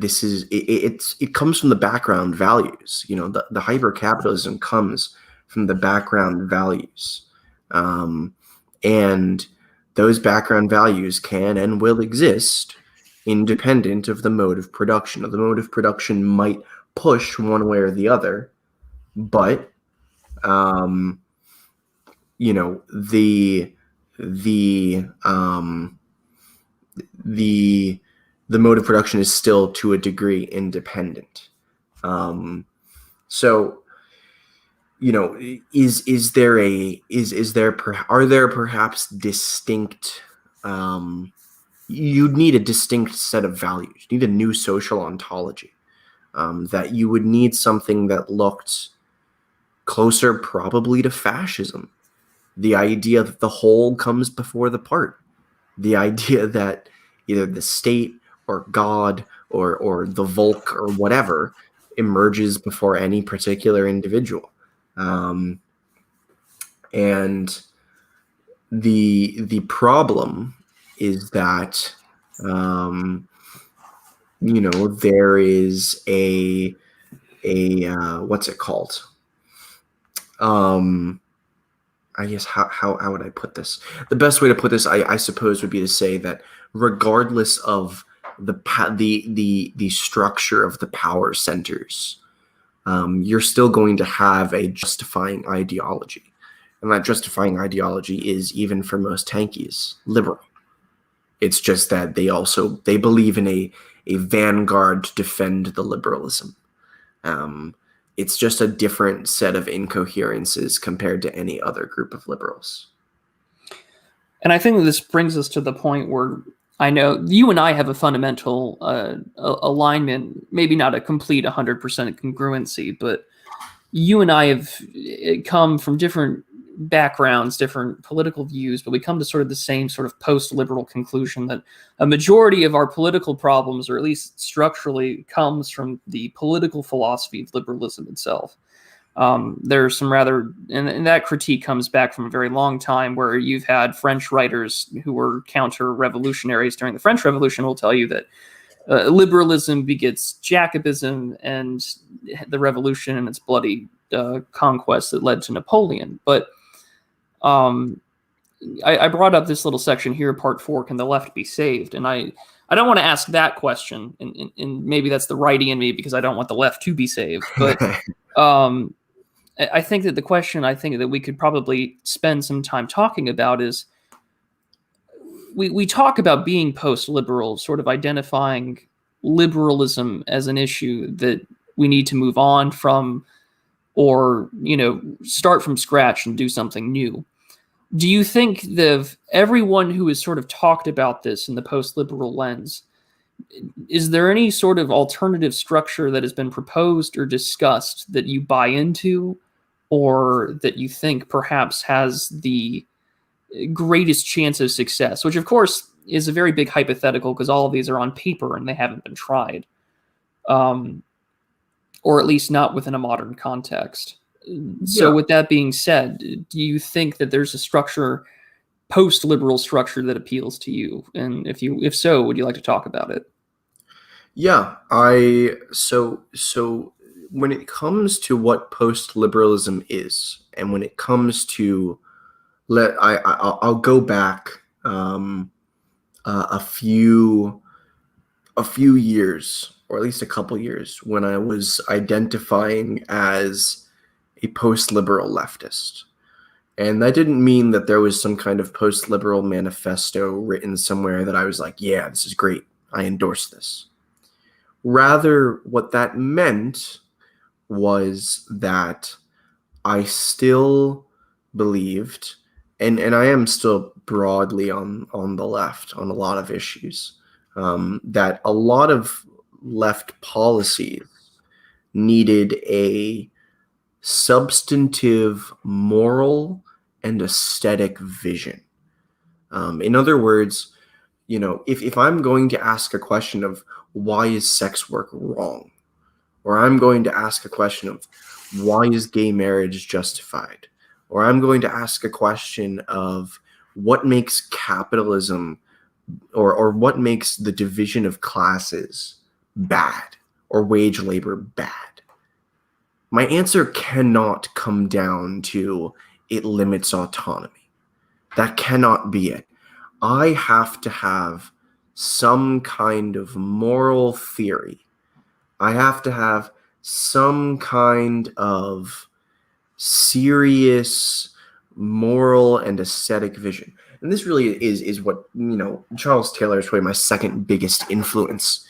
it comes from the background values. The hyper-capitalism comes from the background values, and those background values can and will exist independent of the mode of production. The mode of production might push one way or the other, but the mode of production is still to a degree independent. Are there perhaps distinct, you'd need a distinct set of values. You need a new social ontology, that you would need something that looked closer probably to fascism. The idea that the whole comes before the part. The idea that either the state or God or the Volk or whatever emerges before any particular individual. And the problem is that, there is a what's it called? I guess how would I put this? The best way to put this, I suppose, would be to say that regardless of the structure of the power centers, you're still going to have a justifying ideology, and that justifying ideology is, even for most tankies, liberal. It's just that they believe in a vanguard to defend the liberalism. It's just a different set of incoherences compared to any other group of liberals. And I think this brings us to the point where I know you and I have a fundamental alignment, maybe not a complete 100% congruency, but you and I have come from different backgrounds, different political views, but we come to sort of the same sort of post-liberal conclusion that a majority of our political problems, or at least structurally, comes from the political philosophy of liberalism itself. There's some rather, and that critique comes back from a very long time where you've had French writers who were counter-revolutionaries during the French Revolution will tell you that liberalism begets Jacobism and the revolution and its bloody conquest that led to Napoleon. But I brought up this little section here, part 4, can the left be saved? And I don't want to ask that question, and maybe that's the righty in me because I don't want the left to be saved. But I think that the question I think that we could probably spend some time talking about is we talk about being post-liberal, sort of identifying liberalism as an issue that we need to move on from, or, start from scratch and do something new. Do you think that everyone who has sort of talked about this in the post-liberal lens, is there any sort of alternative structure that has been proposed or discussed that you buy into, or that you think perhaps has the greatest chance of success, which of course is a very big hypothetical because all of these are on paper and they haven't been tried, or at least not within a modern context. So with that being said, do you think that there's a structure, post-liberal structure, that appeals to you? And if so, would you like to talk about it? Yeah, so when it comes to what post-liberalism is, and when it comes to I'll go back a few years, or at least a couple years, when I was identifying as a post-liberal leftist. And that didn't mean that there was some kind of post-liberal manifesto written somewhere that I was like, yeah, this is great, I endorse this. Rather, what that meant was that I still believed, and I am still broadly on the left on a lot of issues, that a lot of left policies needed a substantive moral and aesthetic vision. In other words, if I'm going to ask a question of why is sex work wrong, or I'm going to ask a question of why is gay marriage justified, or I'm going to ask a question of what makes capitalism or what makes the division of classes bad, or wage labor bad, my answer cannot come down to it limits autonomy. That cannot be it. I have to have some kind of moral theory. I have to have some kind of serious moral and aesthetic vision. And this really is what, Charles Taylor is probably my second biggest influence.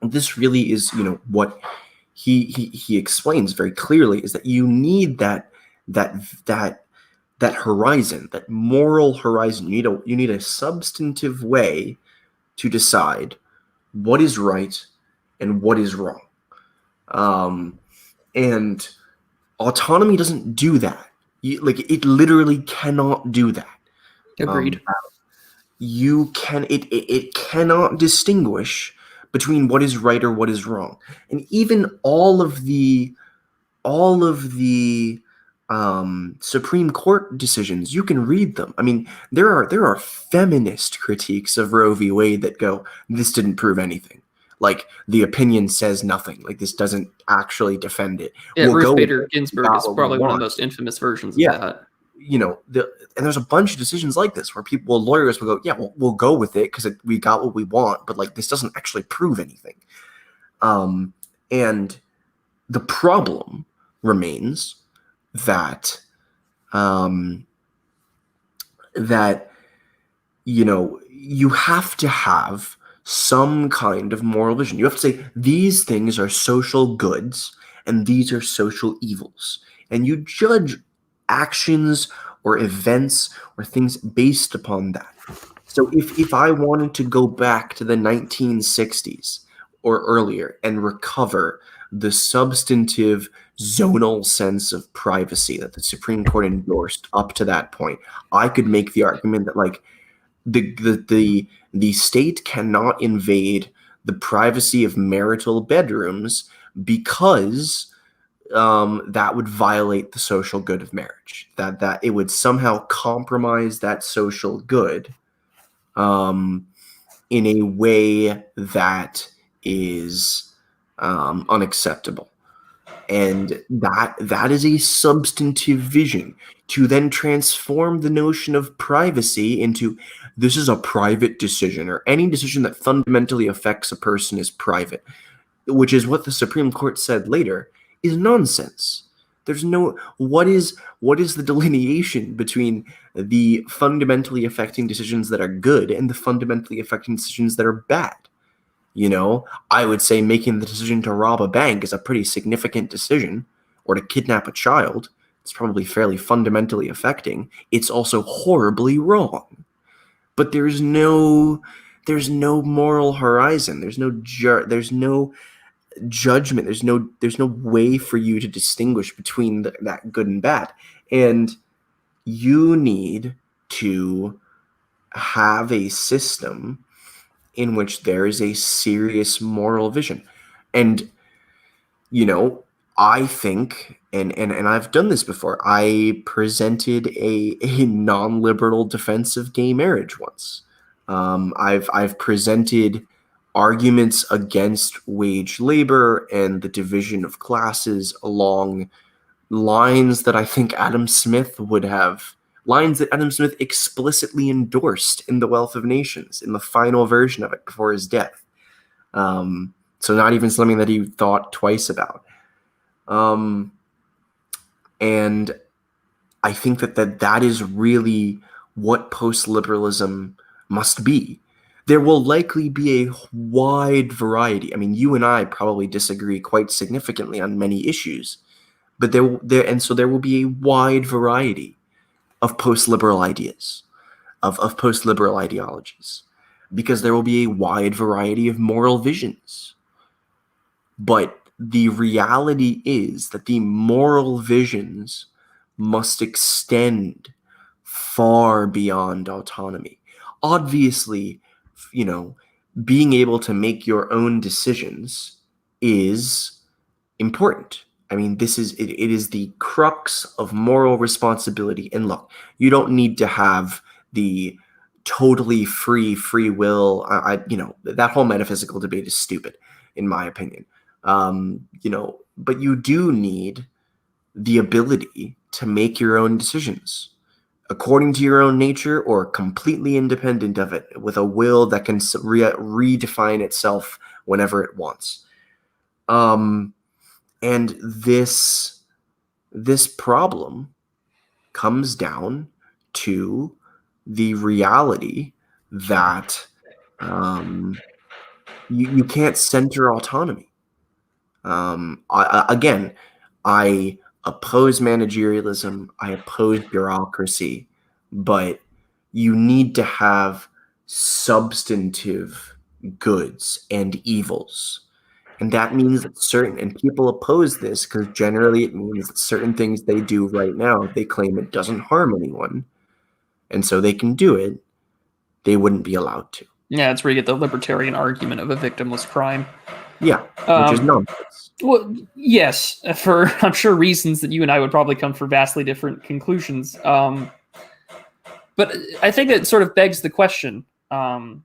This really is, what he explains very clearly, is that you need that horizon, that moral horizon. You need a substantive way to decide what is right and what is wrong. And autonomy doesn't do that. It literally cannot do that. Agreed. It cannot distinguish between what is right or what is wrong. And even all of the Supreme Court decisions. You can read them. I mean, there are feminist critiques of Roe v. Wade that go, this didn't prove anything. Like, the opinion says nothing. Like, this doesn't actually defend it. Yeah, We'll Ruth go with Bader it. Ginsburg Got is what we probably one of the want. most infamous versions of Yeah. that. And there's a bunch of decisions like this where lawyers will go, yeah, we'll go with it because we got what we want, but like, this doesn't actually prove anything. And the problem remains that you have to have some kind of moral vision. You have to say these things are social goods and these are social evils, and you judge actions or events or things based upon that. So if I wanted to go back to the 1960s or earlier and recover the substantive zonal sense of privacy that the Supreme Court endorsed up to that point, I could make the argument that like the state cannot invade the privacy of marital bedrooms because that would violate the social good of marriage. That it would somehow compromise that social good in a way that is unacceptable. And that is a substantive vision to then transform the notion of privacy into this is a private decision, or any decision that fundamentally affects a person is private, which is what the Supreme Court said later is nonsense. There's no what is the delineation between the fundamentally affecting decisions that are good and the fundamentally affecting decisions that are bad? I would say making the decision to rob a bank is a pretty significant decision, or to kidnap a child. It's probably fairly fundamentally affecting. It's also horribly wrong. But there's no moral horizon. There's no judgment. There's no way for you to distinguish between that good and bad. And you need to have a system in which there is a serious moral vision. And I think, and I've done this before, I presented a non-liberal defense of gay marriage once. I've presented arguments against wage labor and the division of classes along lines that I think Adam Smith explicitly endorsed in The Wealth of Nations, in the final version of it before his death. So not even something that he thought twice about. And I think that is really what post-liberalism must be. There will likely be a wide variety. I mean, you and I probably disagree quite significantly on many issues, but there will be a wide variety of post-liberal ideas, of post-liberal ideologies, because there will be a wide variety of moral visions. But the reality is that the moral visions must extend far beyond autonomy. Obviously, being able to make your own decisions is important. I mean, it is the crux of moral responsibility. And look, you don't need to have the totally free will. That whole metaphysical debate is stupid, in my opinion. But you do need the ability to make your own decisions according to your own nature or completely independent of it, with a will that can redefine itself whenever it wants. And this problem comes down to the reality that you can't center autonomy. I oppose managerialism. I oppose bureaucracy, but you need to have substantive goods and evils. And that means that and people oppose this because generally it means that certain things they do right now, they claim it doesn't harm anyone, and so they can do it, they wouldn't be allowed to. Yeah, it's where you get the libertarian argument of a victimless crime. Yeah, which is nonsense. Well, yes, for I'm sure reasons that you and I would probably come for vastly different conclusions. But I think it sort of begs the question, and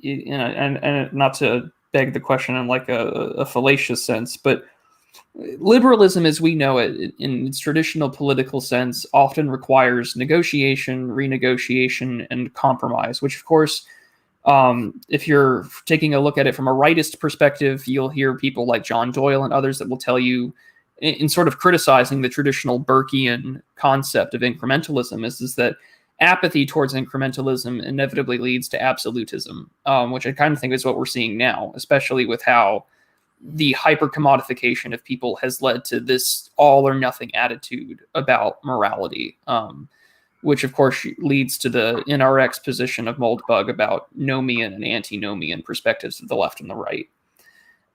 not to beg the question in like a fallacious sense, but liberalism as we know it in its traditional political sense often requires negotiation, renegotiation, and compromise, which of course, if you're taking a look at it from a rightist perspective, you'll hear people like John Doyle and others that will tell you, in sort of criticizing the traditional Burkean concept of incrementalism, is that apathy towards incrementalism inevitably leads to absolutism, which I kind of think is what we're seeing now, especially with how the hyper commodification of people has led to this all or nothing attitude about morality, which of course leads to the NRX position of Moldbug about nomian and antinomian perspectives of the left and the right.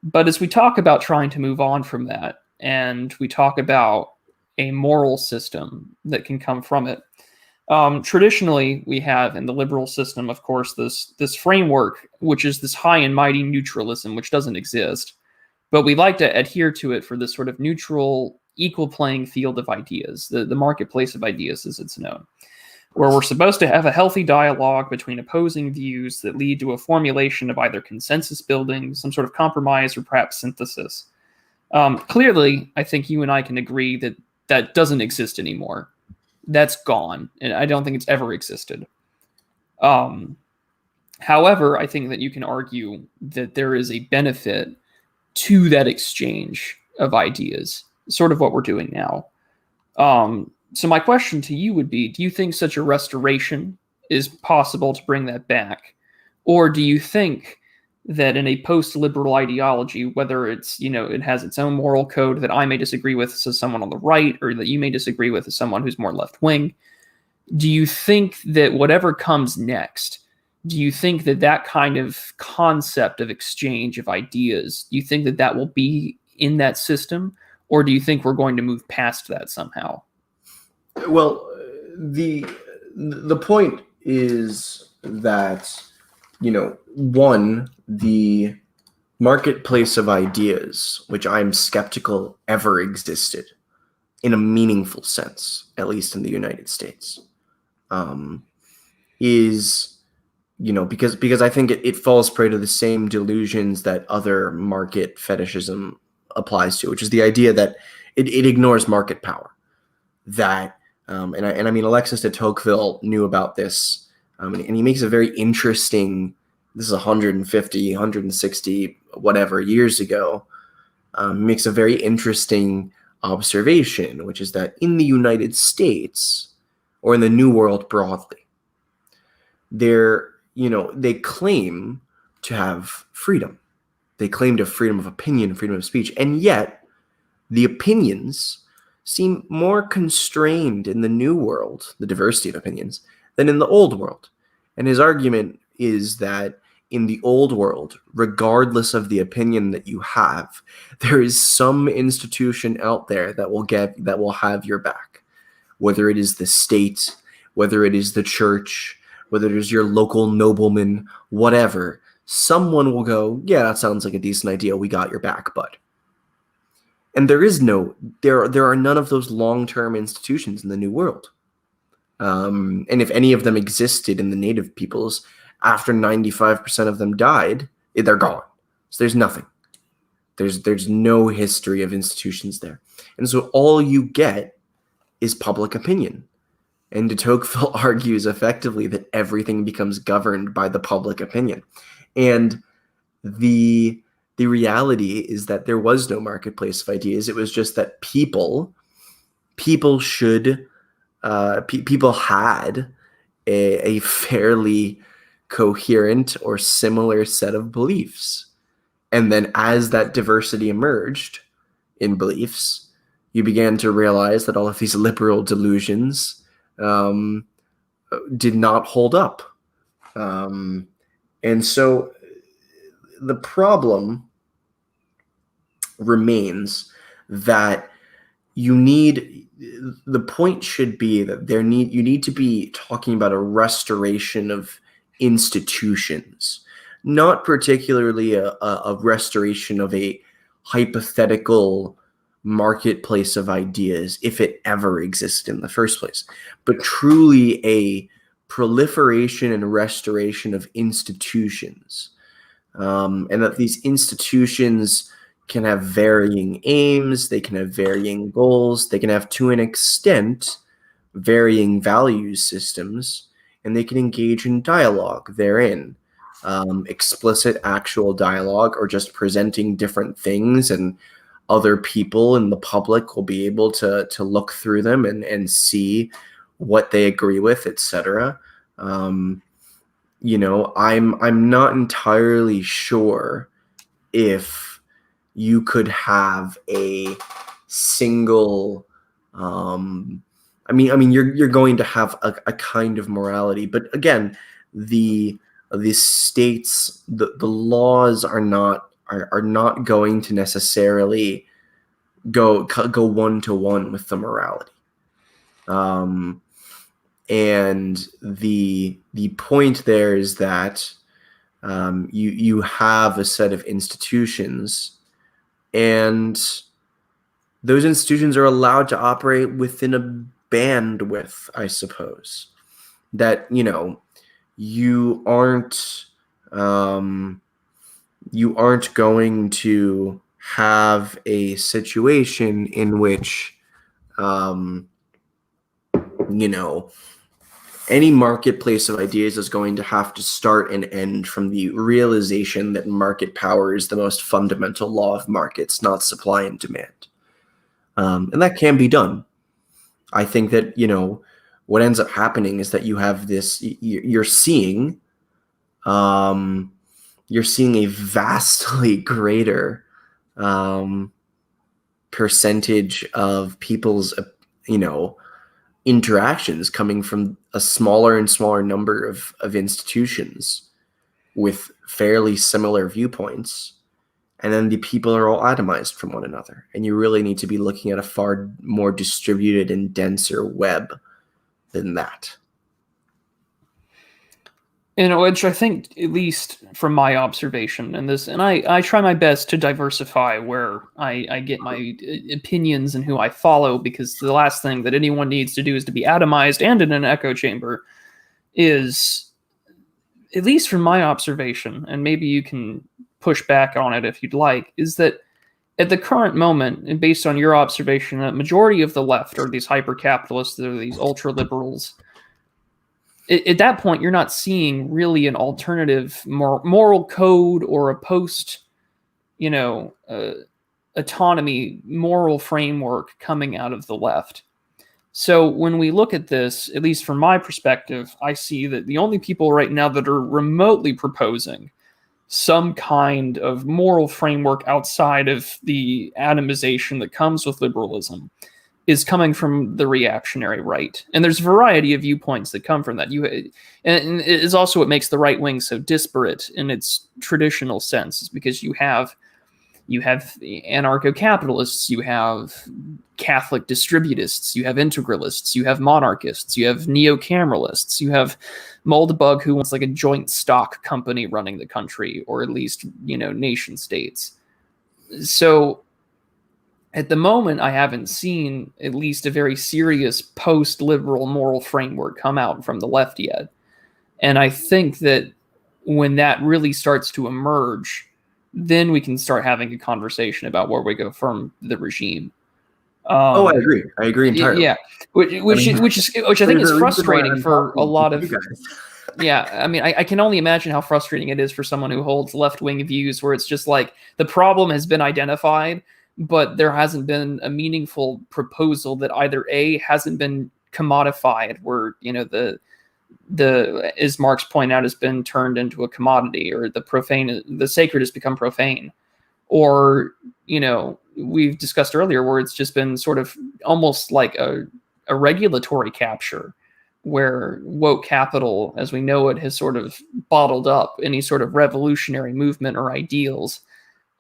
But as we talk about trying to move on from that, and we talk about a moral system that can come from it, traditionally we have in the liberal system, of course, this framework, which is this high and mighty neutralism, which doesn't exist. But we like to adhere to it for this sort of neutral, equal playing field of ideas, the marketplace of ideas as it's known, where we're supposed to have a healthy dialogue between opposing views that lead to a formulation of either consensus building, some sort of compromise, or perhaps synthesis. Clearly, I think you and I can agree that that doesn't exist anymore. That's gone, and I don't think it's ever existed. However, I think that you can argue that there is a benefit to that exchange of ideas, sort of what we're doing now. So my question to you would be, do you think such a restoration is possible to bring that back? Or do you think that in a post-liberal ideology, whether it's, it has its own moral code that I may disagree with as someone on the right, or that you may disagree with as someone who's more left-wing, do you think that whatever comes next, do you think that that kind of concept of exchange of ideas, do you think that that will be in that system, or do you think we're going to move past that somehow? Well, the point is that, one, the marketplace of ideas, which I'm skeptical ever existed in a meaningful sense, at least in the United States, is, because I think it falls prey to the same delusions that other market fetishism applies to, which is the idea that it ignores market power. That, and I mean, Alexis de Tocqueville knew about this, and he makes a very interesting, this is 150, 160, whatever years ago, makes a very interesting observation, which is that in the United States, or in the New World broadly, they claim to have freedom. They claim to have freedom of opinion, freedom of speech, and yet the opinions seem more constrained in the New World, the diversity of opinions, than in the Old World. And his argument is that in the Old World, regardless of the opinion that you have, there is some institution out there that will have your back, whether it is the state, whether it is the church, whether it is your local nobleman, whatever. Someone will go, yeah, that sounds like a decent idea. We got your back, bud. And there are none of those long-term institutions in the New World. And if any of them existed in the native peoples, after 95% of them died, they're gone. So there's nothing. There's no history of institutions there. And so all you get is public opinion. And de Tocqueville argues effectively that everything becomes governed by the public opinion. And the reality is that there was no marketplace of ideas. It was just that people had a fairly coherent or similar set of beliefs. And then as that diversity emerged in beliefs, you began to realize that all of these liberal delusions did not hold up. And so the problem remains that the point should be that you need to be talking about a restoration of institutions, not particularly a restoration of a hypothetical marketplace of ideas, if it ever existed in the first place, but truly a proliferation and restoration of institutions. And that these institutions can have varying aims, they can have varying goals, they can have, to an extent, varying value systems, and they can engage in dialogue therein. Explicit actual dialogue, or just presenting different things, and other people in the public will be able to look through them and see what they agree with, etc. I'm not entirely sure if you could have a single you're going to have a kind of morality, but again, the states, the laws are not going to necessarily go one to one with the morality. And the point there is that you have a set of institutions, and those institutions are allowed to operate within a bandwidth, I suppose. That you aren't going to have a situation in which any marketplace of ideas is going to have to start and end from the realization that market power is the most fundamental law of markets, not supply and demand. And that can be done. I think that, what ends up happening is that you have this, you're seeing a vastly greater percentage of people's, interactions coming from a smaller and smaller number of institutions with fairly similar viewpoints. And then the people are all atomized from one another. And you really need to be looking at a far more distributed and denser web than that. Which I think, at least from my observation in this, and I try my best to diversify where I get my opinions and who I follow, because the last thing that anyone needs to do is to be atomized and in an echo chamber. Is, at least from my observation, and maybe you can push back on it if you'd like, is that at the current moment, and based on your observation, a majority of the left are these hyper-capitalists, they're these ultra-liberals. At that point, you're not seeing really an alternative moral code or a post, autonomy moral framework coming out of the left. So when we look at this, at least from my perspective, I see that the only people right now that are remotely proposing some kind of moral framework outside of the atomization that comes with liberalism is coming from the reactionary right. And there's a variety of viewpoints that come from that. And it is also what makes the right wing so disparate in its traditional sense, is because you have anarcho-capitalists, you have Catholic distributists, you have integralists, you have monarchists, you have neo-cameralists, you have Moldbug, who wants like a joint stock company running the country, or at least, nation states. So at the moment, I haven't seen at least a very serious post-liberal moral framework come out from the left yet. And I think that when that really starts to emerge, then we can start having a conversation about where we go from the regime. I agree. I agree entirely. Yeah, which I think is frustrating for a lot of. Yeah, I mean, I can only imagine how frustrating it is for someone who holds left-wing views, where it's just like the problem has been identified, but there hasn't been a meaningful proposal that either A, hasn't been commodified, where the as Marx pointed out, has been turned into a commodity, or the sacred has become profane, or we've discussed earlier where it's just been sort of almost like a regulatory capture, where woke capital as we know it has sort of bottled up any sort of revolutionary movement or ideals,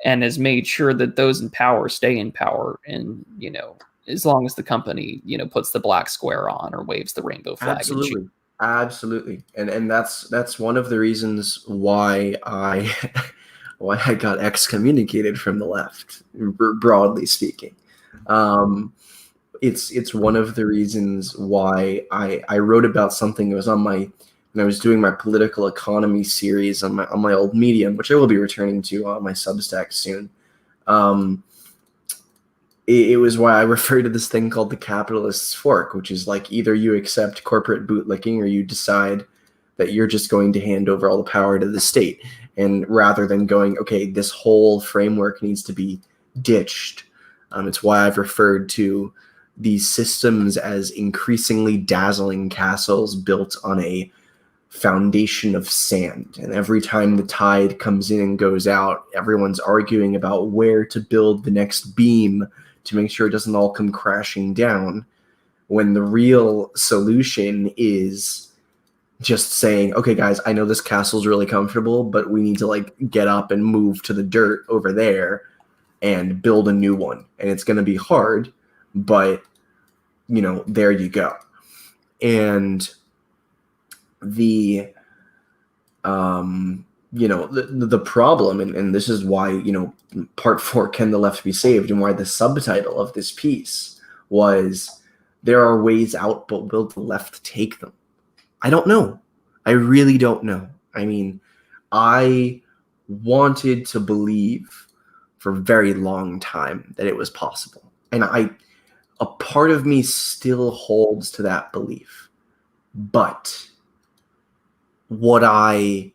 and has made sure that those in power stay in power, and as long as the company puts the black square on or waves the rainbow flag. Absolutely. And that's one of the reasons why why I got excommunicated from the left, broadly speaking. It's one of the reasons why I wrote about something that was on my, when I was doing my political economy series on my old Medium, which I will be returning to on my Substack soon. It was why I refer to this thing called the Capitalists fork, which is like either you accept corporate bootlicking or you decide that you're just going to hand over all the power to the state. And rather than going, okay, this whole framework needs to be ditched, it's why I've referred to these systems as increasingly dazzling castles built on a foundation of sand. And every time the tide comes in and goes out, everyone's arguing about where to build the next beam to make sure it doesn't all come crashing down, when the real solution is just saying, okay, guys, I know this castle's really comfortable, but we need to like get up and move to the dirt over there and build a new one. And it's going to be hard, but you know, there you go. And the you know, the problem, and this is why, you know, part 4, Can the Left Be Saved, and why the subtitle of this piece was, there are ways out, but will the left take them? I don't know. I really don't know. I mean, I wanted to believe for a very long time that it was possible. And a part of me still holds to that belief. But what I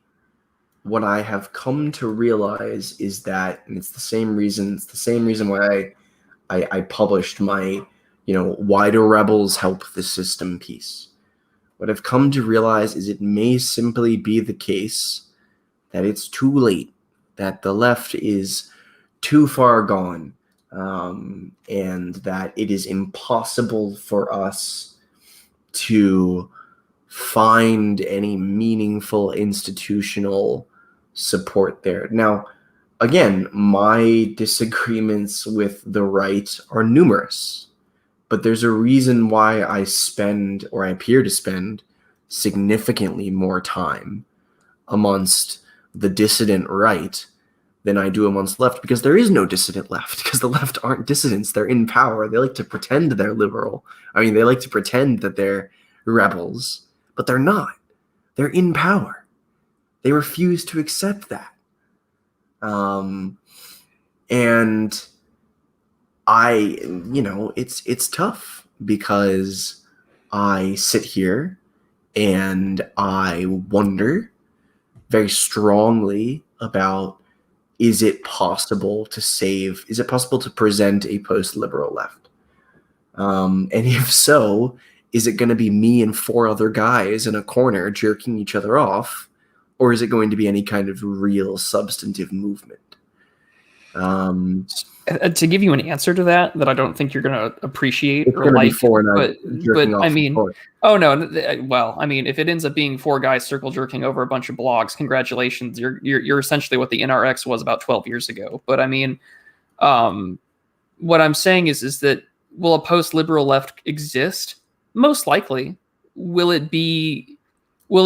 have come to realize is that, and it's the same reason why I published my, you know, why do rebels help the system piece. What I've come to realize is it may simply be the case that it's too late, that the left is too far gone, and that it is impossible for us to find any meaningful institutional support there. Now, again, my disagreements with the right are numerous, but there's a reason why I spend, or I appear to spend, significantly more time amongst the dissident right than I do amongst left, because there is no dissident left, because the left aren't dissidents. They're in power. They like to pretend they're liberal. I mean, they like to pretend that they're rebels, but they're not. They're in power. They refuse to accept that. And I, you know, it's tough, because I sit here and I wonder very strongly about, is it possible to present a post-liberal left? And if so, is it going to be me and 4 other guys in a corner jerking each other off? Or is it going to be any kind of real substantive movement? To give you an answer to that I don't think you're going to appreciate or like, but I mean, oh no, well, I mean, if it ends up being 4 guys circle jerking over a bunch of blogs, congratulations, you're essentially what the NRX was about 12 years ago. But I mean, what I'm saying is that, will a post-liberal left exist? Most likely. Will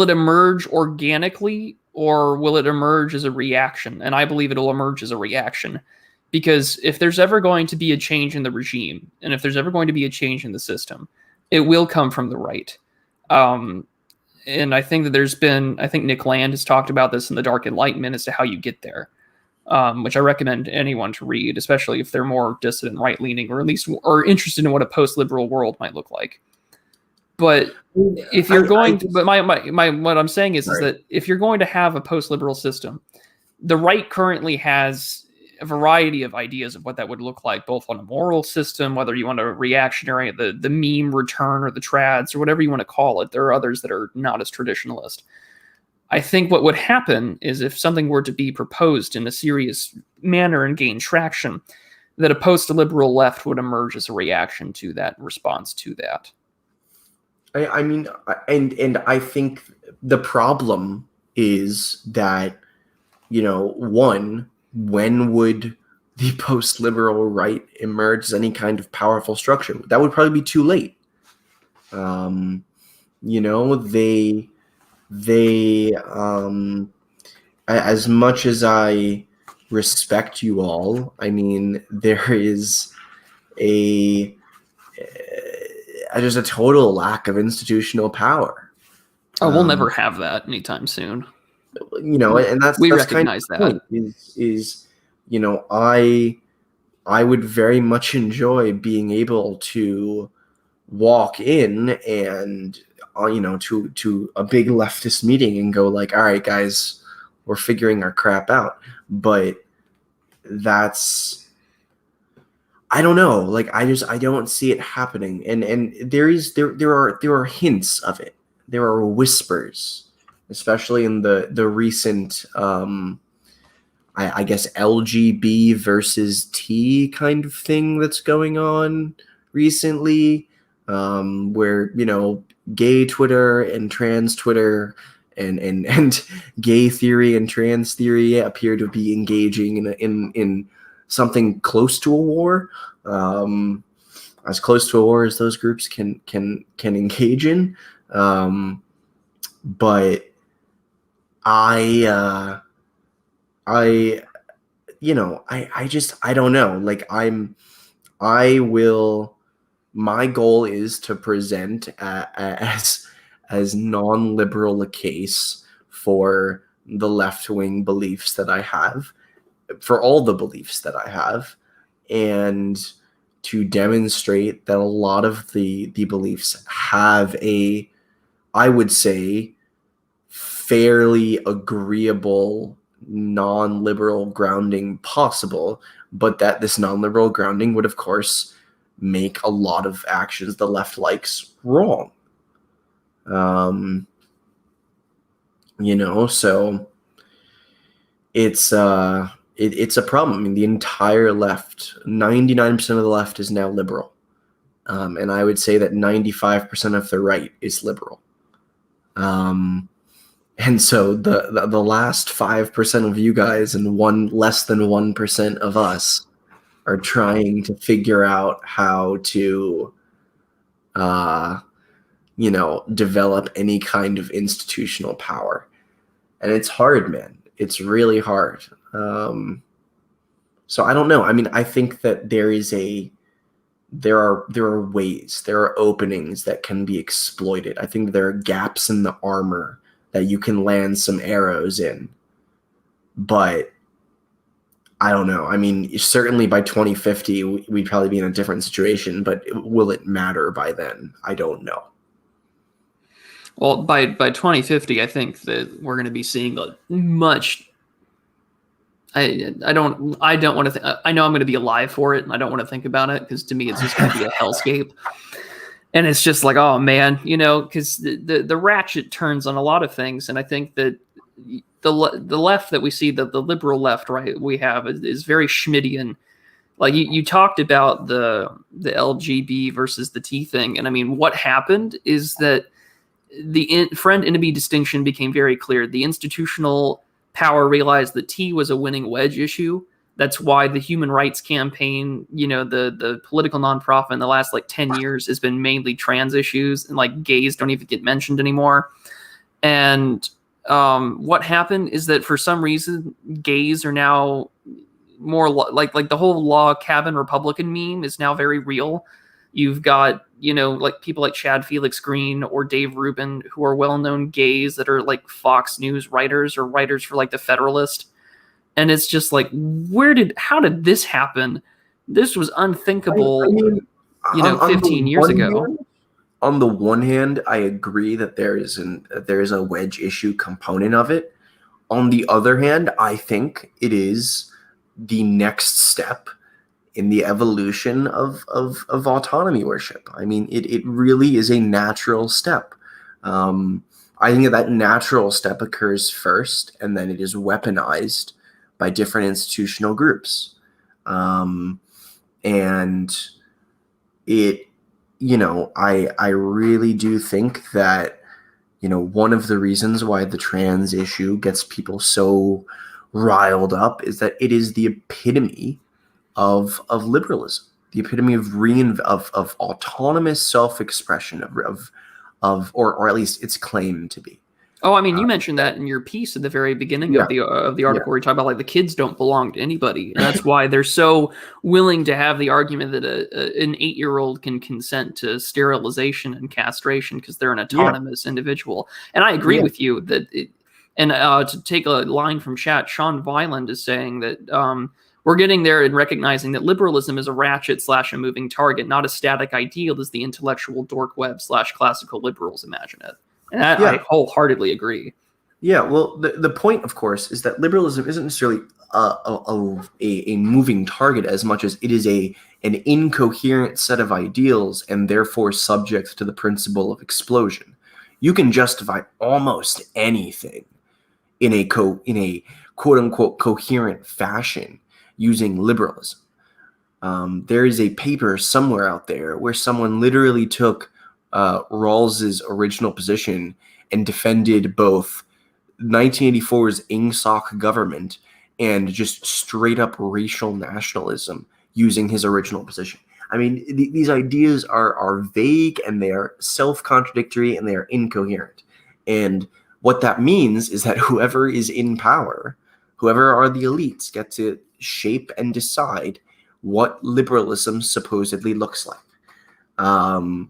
it emerge organically, or will it emerge as a reaction? And I believe it'll emerge as a reaction, because if there's ever going to be a change in the regime, and if there's ever going to be a change in the system, it will come from the right. And I think that I think Nick Land has talked about this in The Dark Enlightenment as to how you get there, which I recommend anyone to read, especially if they're more dissident right-leaning, or at least are interested in what a post-liberal world might look like. But if you're but what I'm saying is that if you're going to have a post-liberal system, the right currently has a variety of ideas of what that would look like, both on a moral system, whether you want a reactionary, the meme return, or the trads, or whatever you want to call it. There are others that are not as traditionalist. I think what would happen is, if something were to be proposed in a serious manner and gain traction, that a post-liberal left would emerge as a reaction to that, response to that. I mean, and I think the problem is that, you know, one, when would the post-liberal right emerge as any kind of powerful structure? That would probably be too late. You know, they as much as I respect you all. I mean, there is a just a total lack of institutional power. Oh, we'll never have that anytime soon. You know, and that's We kind of recognize the that. point, is you know, I would very much enjoy being able to walk in and you know, to a big leftist meeting and go like, all right guys, we're figuring our crap out. But that's, I don't know, like I don't see it happening. And there are hints of it. There are whispers, especially in the recent I guess LGB versus T kind of thing that's going on recently, where, you know, gay Twitter and trans Twitter and gay theory and trans theory appear to be engaging in something close to a war, as close to a war as those groups can engage in. But I you know, I don't know. Like I will, my goal is to present as non-liberal a case for the left-wing beliefs that I have, for all the beliefs that I have, and to demonstrate that a lot of the beliefs have a, I would say, fairly agreeable non-liberal grounding possible, but that this non-liberal grounding would, of course, make a lot of actions the left likes wrong. You know, so it's a problem. I mean, the entire left, 99% of the left is now liberal. And I would say that 95% of the right is liberal. And so the last 5% of you guys and less than 1% of us are trying to figure out how to, you know, develop any kind of institutional power. And it's hard, man. It's really hard. So I don't know. I mean, I think that there are ways, there are openings that can be exploited. I think there are gaps in the armor that you can land some arrows in. But I don't know. I mean, certainly by 2050, we'd probably be in a different situation, but will it matter by then? I don't know. Well, by 2050, I think that we're going to be seeing a much. I don't want to. I know I'm going to be alive for it, and I don't want to think about it because to me, it's just going to be a hellscape. And it's just like, oh man, you know, because the ratchet turns on a lot of things, and I think that the left that we see, the liberal left, right, we have is very Schmittian. Like you talked about the LGB versus the T thing, and I mean, what happened is that the friend enemy distinction became very clear. The institutional power realized that T was a winning wedge issue. That's why the Human Rights Campaign, you know, the political nonprofit in the last like 10 years has been mainly trans issues, and like gays don't even get mentioned anymore. And what happened is that for some reason, gays are now more like the whole log cabin Republican meme is now very real. You've got, you know, like people like Chad Felix Green or Dave Rubin, who are well-known gays that are like Fox News writers or writers for like the Federalist. And it's just like, how did this happen? This was unthinkable, I mean, you know, 15 years ago. On the one hand, I agree that there is a wedge issue component of it. On the other hand, I think it is the next step in the evolution of autonomy worship. I mean, it really is a natural step. I think that natural step occurs first, and then it is weaponized by different institutional groups. And it, you know, I really do think that, you know, one of the reasons why the trans issue gets people so riled up is that it is the epitome of liberalism, the epitome of autonomous self-expression, or at least it's claimed to be. Oh, I mean, you mentioned that in your piece at the very beginning Yeah, of the yeah, article, where you talk about like the kids don't belong to anybody, and that's why they're so willing to have the argument that an 8-year-old can consent to sterilization and castration because they're an yeah, autonomous individual. And I agree yeah, with you that. And to take a line from chat, Sean Viland is saying that we're getting there and recognizing that liberalism is a ratchet / a moving target, not a static ideal as the intellectual dork web / classical liberals imagine it. And I yeah. wholeheartedly agree. Yeah, well, the point, of course, is that liberalism isn't necessarily a moving target as much as it is an incoherent set of ideals and therefore subject to the principle of explosion. You can justify almost anything in a quote unquote coherent fashion using liberalism. There is a paper somewhere out there where someone literally took Rawls's original position and defended both 1984's INGSOC government and just straight up racial nationalism using his original position. I mean, these ideas are vague and they are self-contradictory and they are incoherent. And what that means is that whoever is in power, whoever are the elites, get to shape and decide what liberalism supposedly looks like. And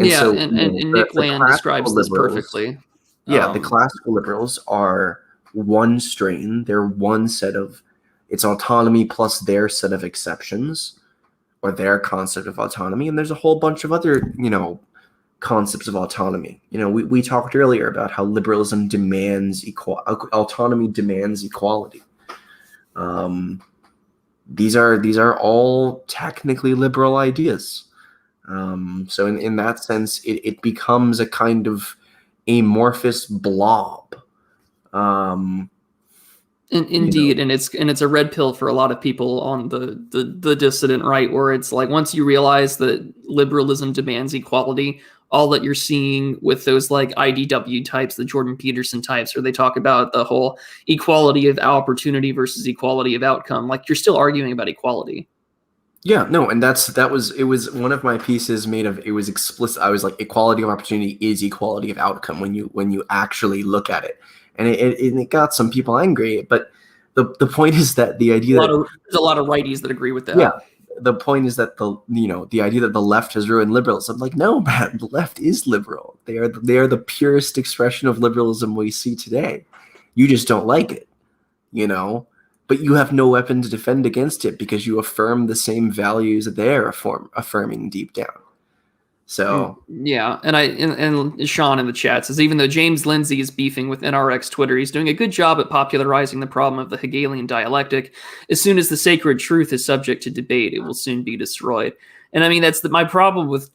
Yeah, so, and Nick the Land classical describes this liberals, perfectly. yeah, the classical liberals are one strain. They're one set of, it's autonomy plus their set of exceptions or their concept of autonomy. And there's a whole bunch of other, concepts of autonomy. We talked earlier about how liberalism demands autonomy demands equality. These are all technically liberal ideas. So in that sense, it becomes a kind of amorphous blob. Indeed, and it's a red pill for a lot of people on the dissident right, where it's like once you realize that liberalism demands equality, all that you're seeing with those like IDW types, the Jordan Peterson types, where they talk about the whole equality of opportunity versus equality of outcome, like you're still arguing about equality. Yeah, no, and it was one of my pieces made of, it was explicit. I was like, equality of opportunity is equality of outcome when you actually look at it. And it got some people angry, but the point is that the idea that There's a lot of righties that agree with that. yeah, the point is that the idea that the left has ruined liberalism. I'm like, no, man, the left is liberal. They are the purest expression of liberalism we see today. You just don't like it, but you have no weapon to defend against it because you affirm the same values that they're affirming deep down. So yeah, and Sean in the chat says even though James Lindsay is beefing with NRX Twitter, he's doing a good job at popularizing the problem of the Hegelian dialectic. As soon as the sacred truth is subject to debate, it will soon be destroyed. And I mean that's my problem with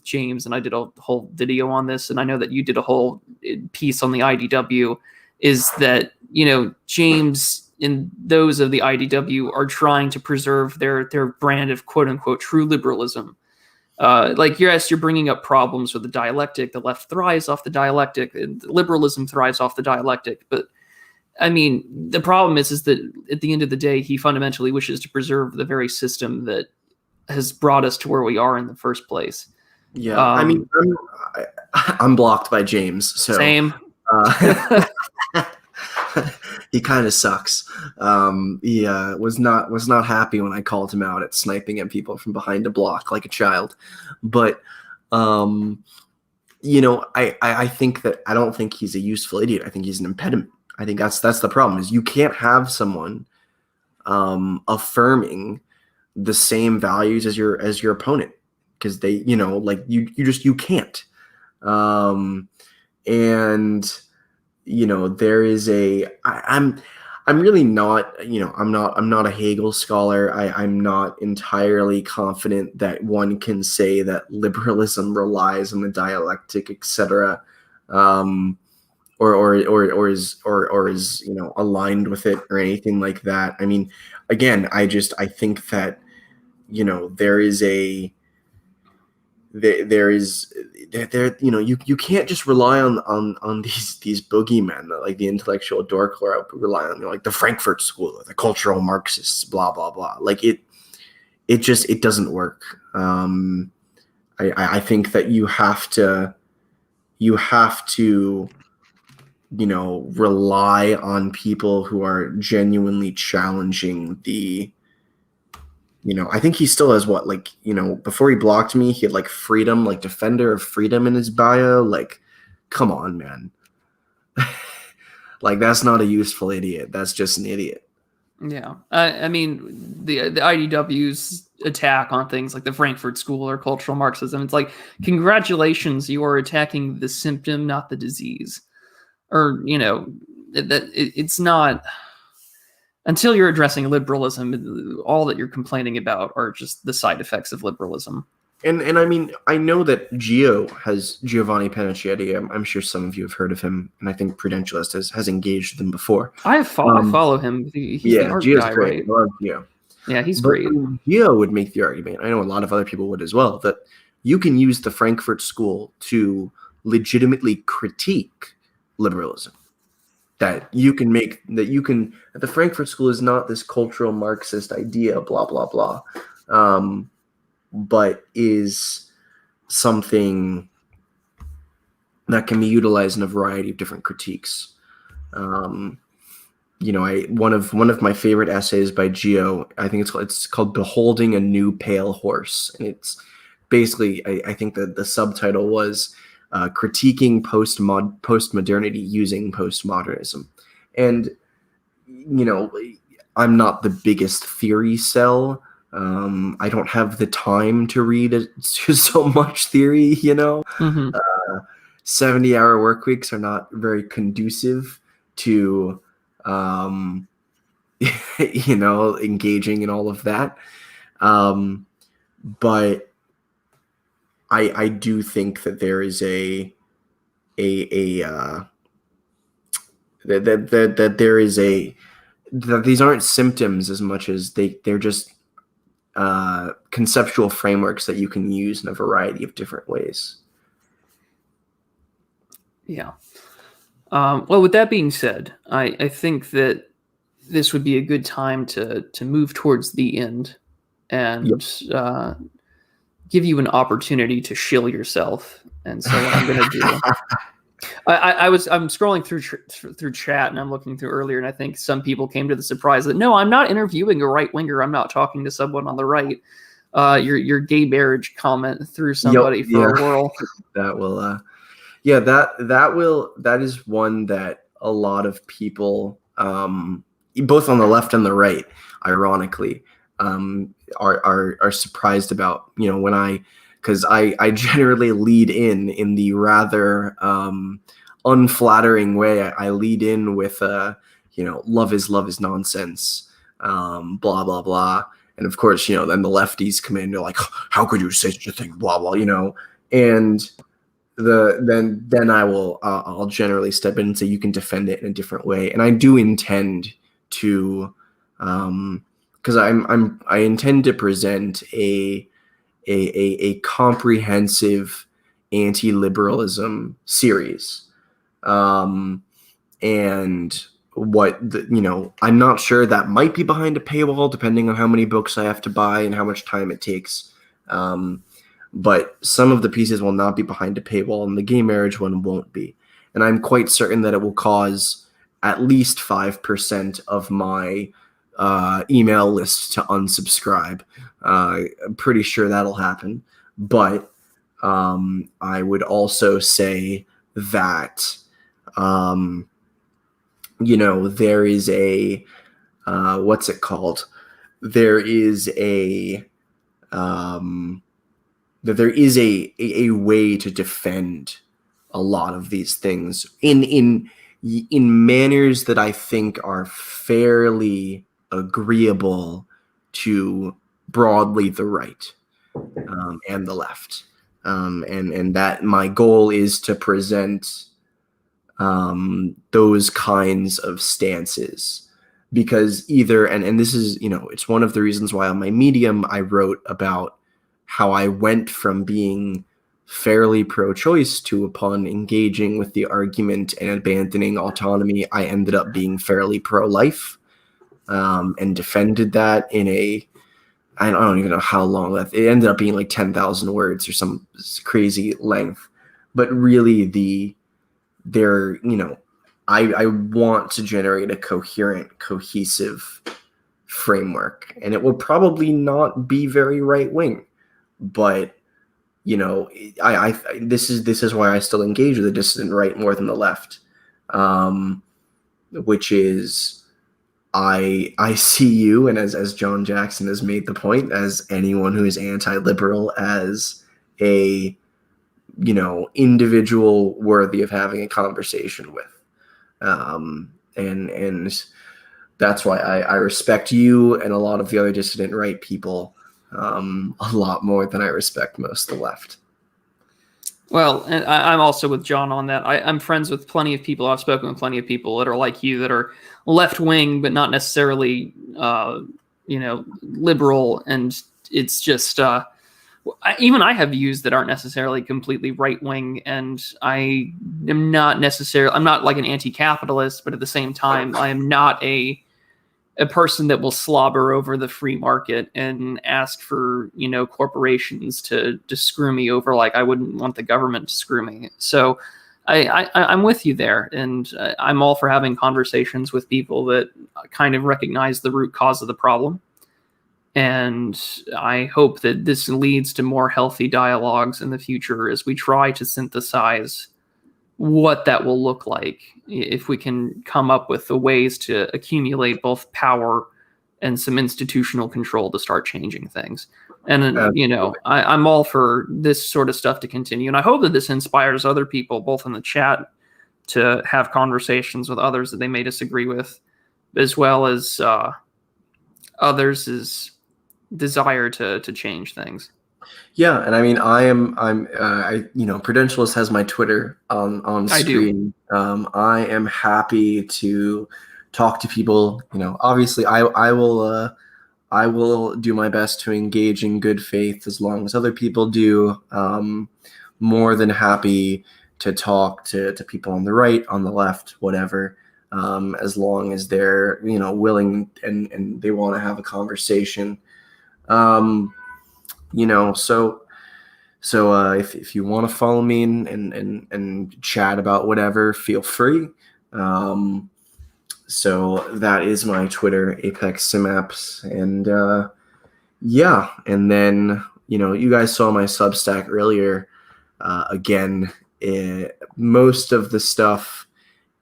James. And I did a whole video on this, and I know that you did a whole piece on the IDW. Is that James and those of the IDW are trying to preserve their brand of quote unquote true liberalism. Like you're bringing up problems with the dialectic. The left thrives off the dialectic, and liberalism thrives off the dialectic. But I mean, the problem is that at the end of the day, he fundamentally wishes to preserve the very system that has brought us to where we are in the first place. yeah, I mean, I'm blocked by James, so Same. He kind of sucks. He was not happy when I called him out at sniping at people from behind a block like a child. But I think that I don't think he's a useful idiot. I think he's an impediment. I think that's the problem. Is you can't have someone affirming the same values as your opponent because they you can't. And there is I'm really not, I'm not a Hegel scholar. I'm not entirely confident that one can say that liberalism relies on the dialectic, etc. Or is aligned with it or anything like that. I mean, again, I think that you can't just rely on these boogeymen that like the intellectual dork rely on, like the Frankfurt School or the cultural Marxists, blah blah blah. Like it doesn't work. I think that you have to rely on people who are genuinely challenging the, I think he still has what, like, before he blocked me, he had like freedom, like defender of freedom in his bio. Like, come on, man. Like, that's not a useful idiot. That's just an idiot. Yeah. I mean, the IDW's attack on things like the Frankfurt School or cultural Marxism, it's like, congratulations, you are attacking the symptom, not the disease. Or, it's not, until you're addressing liberalism, all that you're complaining about are just the side effects of liberalism. And I mean, I know that Giovanni Panicietti. I'm sure some of you have heard of him, and I think Prudentialist has engaged with him before. I follow him. He's the art Gio's guy, great. right? I love Gio. Yeah, he's But great. Gio would make the argument, I know a lot of other people would as well, that you can use the Frankfurt School to legitimately critique liberalism. That the Frankfurt School is not this cultural Marxist idea, blah, blah, blah. But is something that can be utilized in a variety of different critiques. One of my favorite essays by Gio, I think it's called "Beholding a New Pale Horse," and it's basically, I think that the subtitle was critiquing postmodernity using postmodernism. And I'm not the biggest theory cell. I don't have the time to read so much theory, 70-hour work weeks are not very conducive to, engaging in all of that. But I do think that there is that these aren't symptoms as much as they're just conceptual frameworks that you can use in a variety of different ways. Yeah. Well, with that being said, I think that this would be a good time to move towards the end and give you an opportunity to shill yourself. And so what I'm going to do, I'm scrolling through chat and I'm looking through earlier, and I think some people came to the surprise that no, I'm not interviewing a right winger. I'm not talking to someone on the right. Your gay marriage comment threw somebody for a whirl. That will, that is one that a lot of people, both on the left and the right, ironically, are surprised about. Because I generally lead in the rather unflattering way. I lead in with love is nonsense, blah blah blah, and of course then the lefties come in and they're like, how could you say such a thing, blah blah, and then I'll generally step in and say you can defend it in a different way, and I do intend to, because I intend to present a comprehensive anti-liberalism series, and I'm not sure that might be behind a paywall depending on how many books I have to buy and how much time it takes. But some of the pieces will not be behind a paywall, and the gay marriage one won't be. And I'm quite certain that it will cause at least 5% of my email list to unsubscribe. I'm pretty sure that'll happen. But I would also say that, there is a, what's it called? There is a way to defend a lot of these things in manners that I think are fairly agreeable to broadly the right and the left, and that my goal is to present those kinds of stances, because either and this is it's one of the reasons why on my Medium I wrote about how I went from being fairly pro-choice to, upon engaging with the argument and abandoning autonomy, I ended up being fairly pro-life, and defended that in I don't even know how long that, it ended up being like 10,000 words or some crazy length. But really I want to generate a coherent, cohesive framework, and it will probably not be very right wing, but I this is why I still engage with the dissident right more than the left, which is I see you, and as John Jackson has made the point, as anyone who is anti-liberal, as a individual worthy of having a conversation with, and that's why I respect you and a lot of the other dissident right people a lot more than I respect most of the left. Well, and I'm also with John on that. I'm friends with plenty of people. I've spoken with plenty of people that are like you, that are left wing, but not necessarily, liberal. And it's just, even I have views that aren't necessarily completely right wing. And I'm not like an anti-capitalist, but at the same time, I am not a person that will slobber over the free market and ask for, corporations to screw me over like I wouldn't want the government to screw me. So I'm with you there. And I'm all for having conversations with people that kind of recognize the root cause of the problem. And I hope that this leads to more healthy dialogues in the future as we try to synthesize what that will look like, if we can come up with the ways to accumulate both power and some institutional control to start changing things. And, I'm all for this sort of stuff to continue. And I hope that this inspires other people, both in the chat, to have conversations with others that they may disagree with, as well as others' desire to change things. Yeah, and I mean, Prudentialist has my Twitter on screen. I am happy to talk to people. Obviously, I will do my best to engage in good faith as long as other people do. More than happy to talk to people on the right, on the left, whatever, as long as they're willing and they want to have a conversation. So if you want to follow me and chat about whatever, feel free. So that is my Twitter, Apex Synapse, and and then you guys saw my Substack earlier. Again, most of the stuff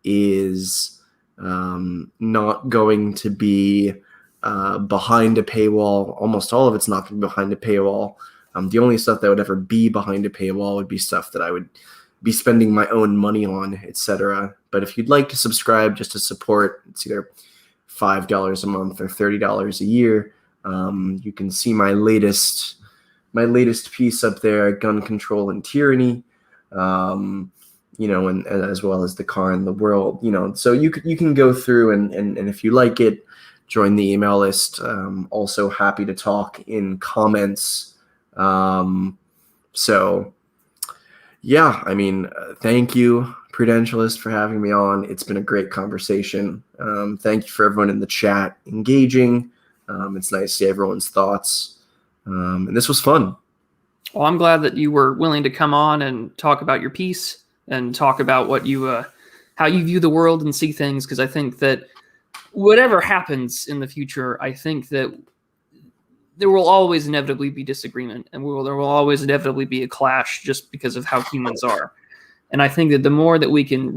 is not going to be behind a paywall. Almost all of it's not going to be behind a paywall. The only stuff that would ever be behind a paywall would be stuff that I would be spending my own money on, etc. But if you'd like to subscribe just to support, it's either $5 a month or $30 a year. You can see my latest piece up there, Gun Control and Tyranny, and as well as The Car and the World. So you can go through and if you like it, join the email list. Also happy to talk in comments. Thank you, Prudentialist, for having me on. It's been a great conversation. Thank you for everyone in the chat engaging. It's nice to see everyone's thoughts. And this was fun. Well, I'm glad that you were willing to come on and talk about your piece and talk about what you, how you view the world and see things. Because I think that whatever happens in the future, I think that there will always inevitably be disagreement, and there will always inevitably be a clash just because of how humans are. And I think that the more that we can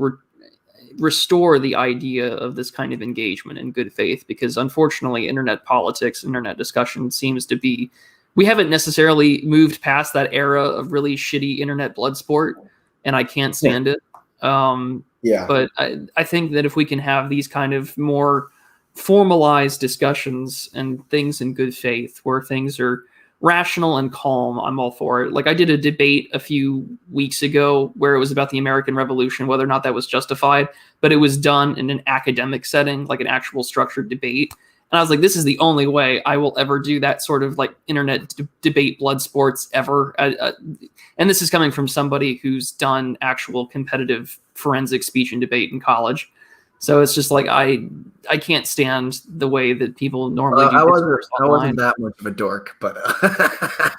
restore the idea of this kind of engagement in good faith, because unfortunately internet politics, internet discussion seems to be, we haven't necessarily moved past that era of really shitty internet blood sport, and I can't stand it. But I think that if we can have these kind of more formalized discussions and things in good faith where things are rational and calm, I'm all for it. Like, I did a debate a few weeks ago where it was about the American Revolution, whether or not that was justified, but it was done in an academic setting, like an actual structured debate. And I was like, this is the only way I will ever do that sort of like internet debate blood sports ever. And this is coming from somebody who's done actual competitive forensic speech and debate in college. So it's just like I can't stand the way that people normally do I discourse online. wasn't that much of a dork, but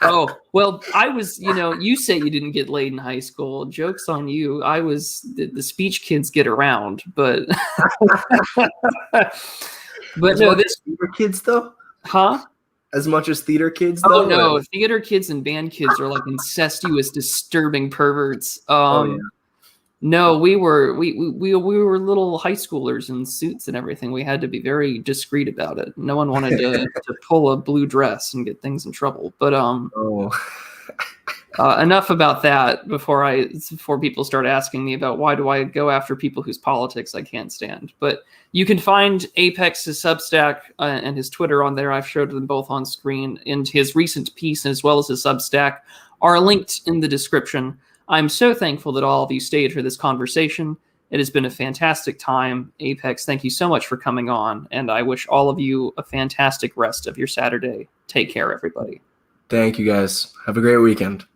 Oh, well, I was, you say you didn't get laid in high school. Joke's on you. I was, the speech kids get around, but but no, this theater kids though. huh? As much as theater kids Oh though. no, theater kids and band kids are like incestuous, disturbing perverts. Oh yeah. No, we were little high schoolers in suits and everything. We had to be very discreet about it. No one wanted to pull a blue dress and get things in trouble. But Oh. enough about that before people start asking me about why do I go after people whose politics I can't stand. But you can find Apex's Substack and his Twitter on there. I've showed them both on screen, and his recent piece as well as his Substack are linked in the description. I'm so thankful that all of you stayed for this conversation. It has been a fantastic time. Apex, thank you so much for coming on, and I wish all of you a fantastic rest of your Saturday. Take care, everybody. Thank you guys. Have a great weekend.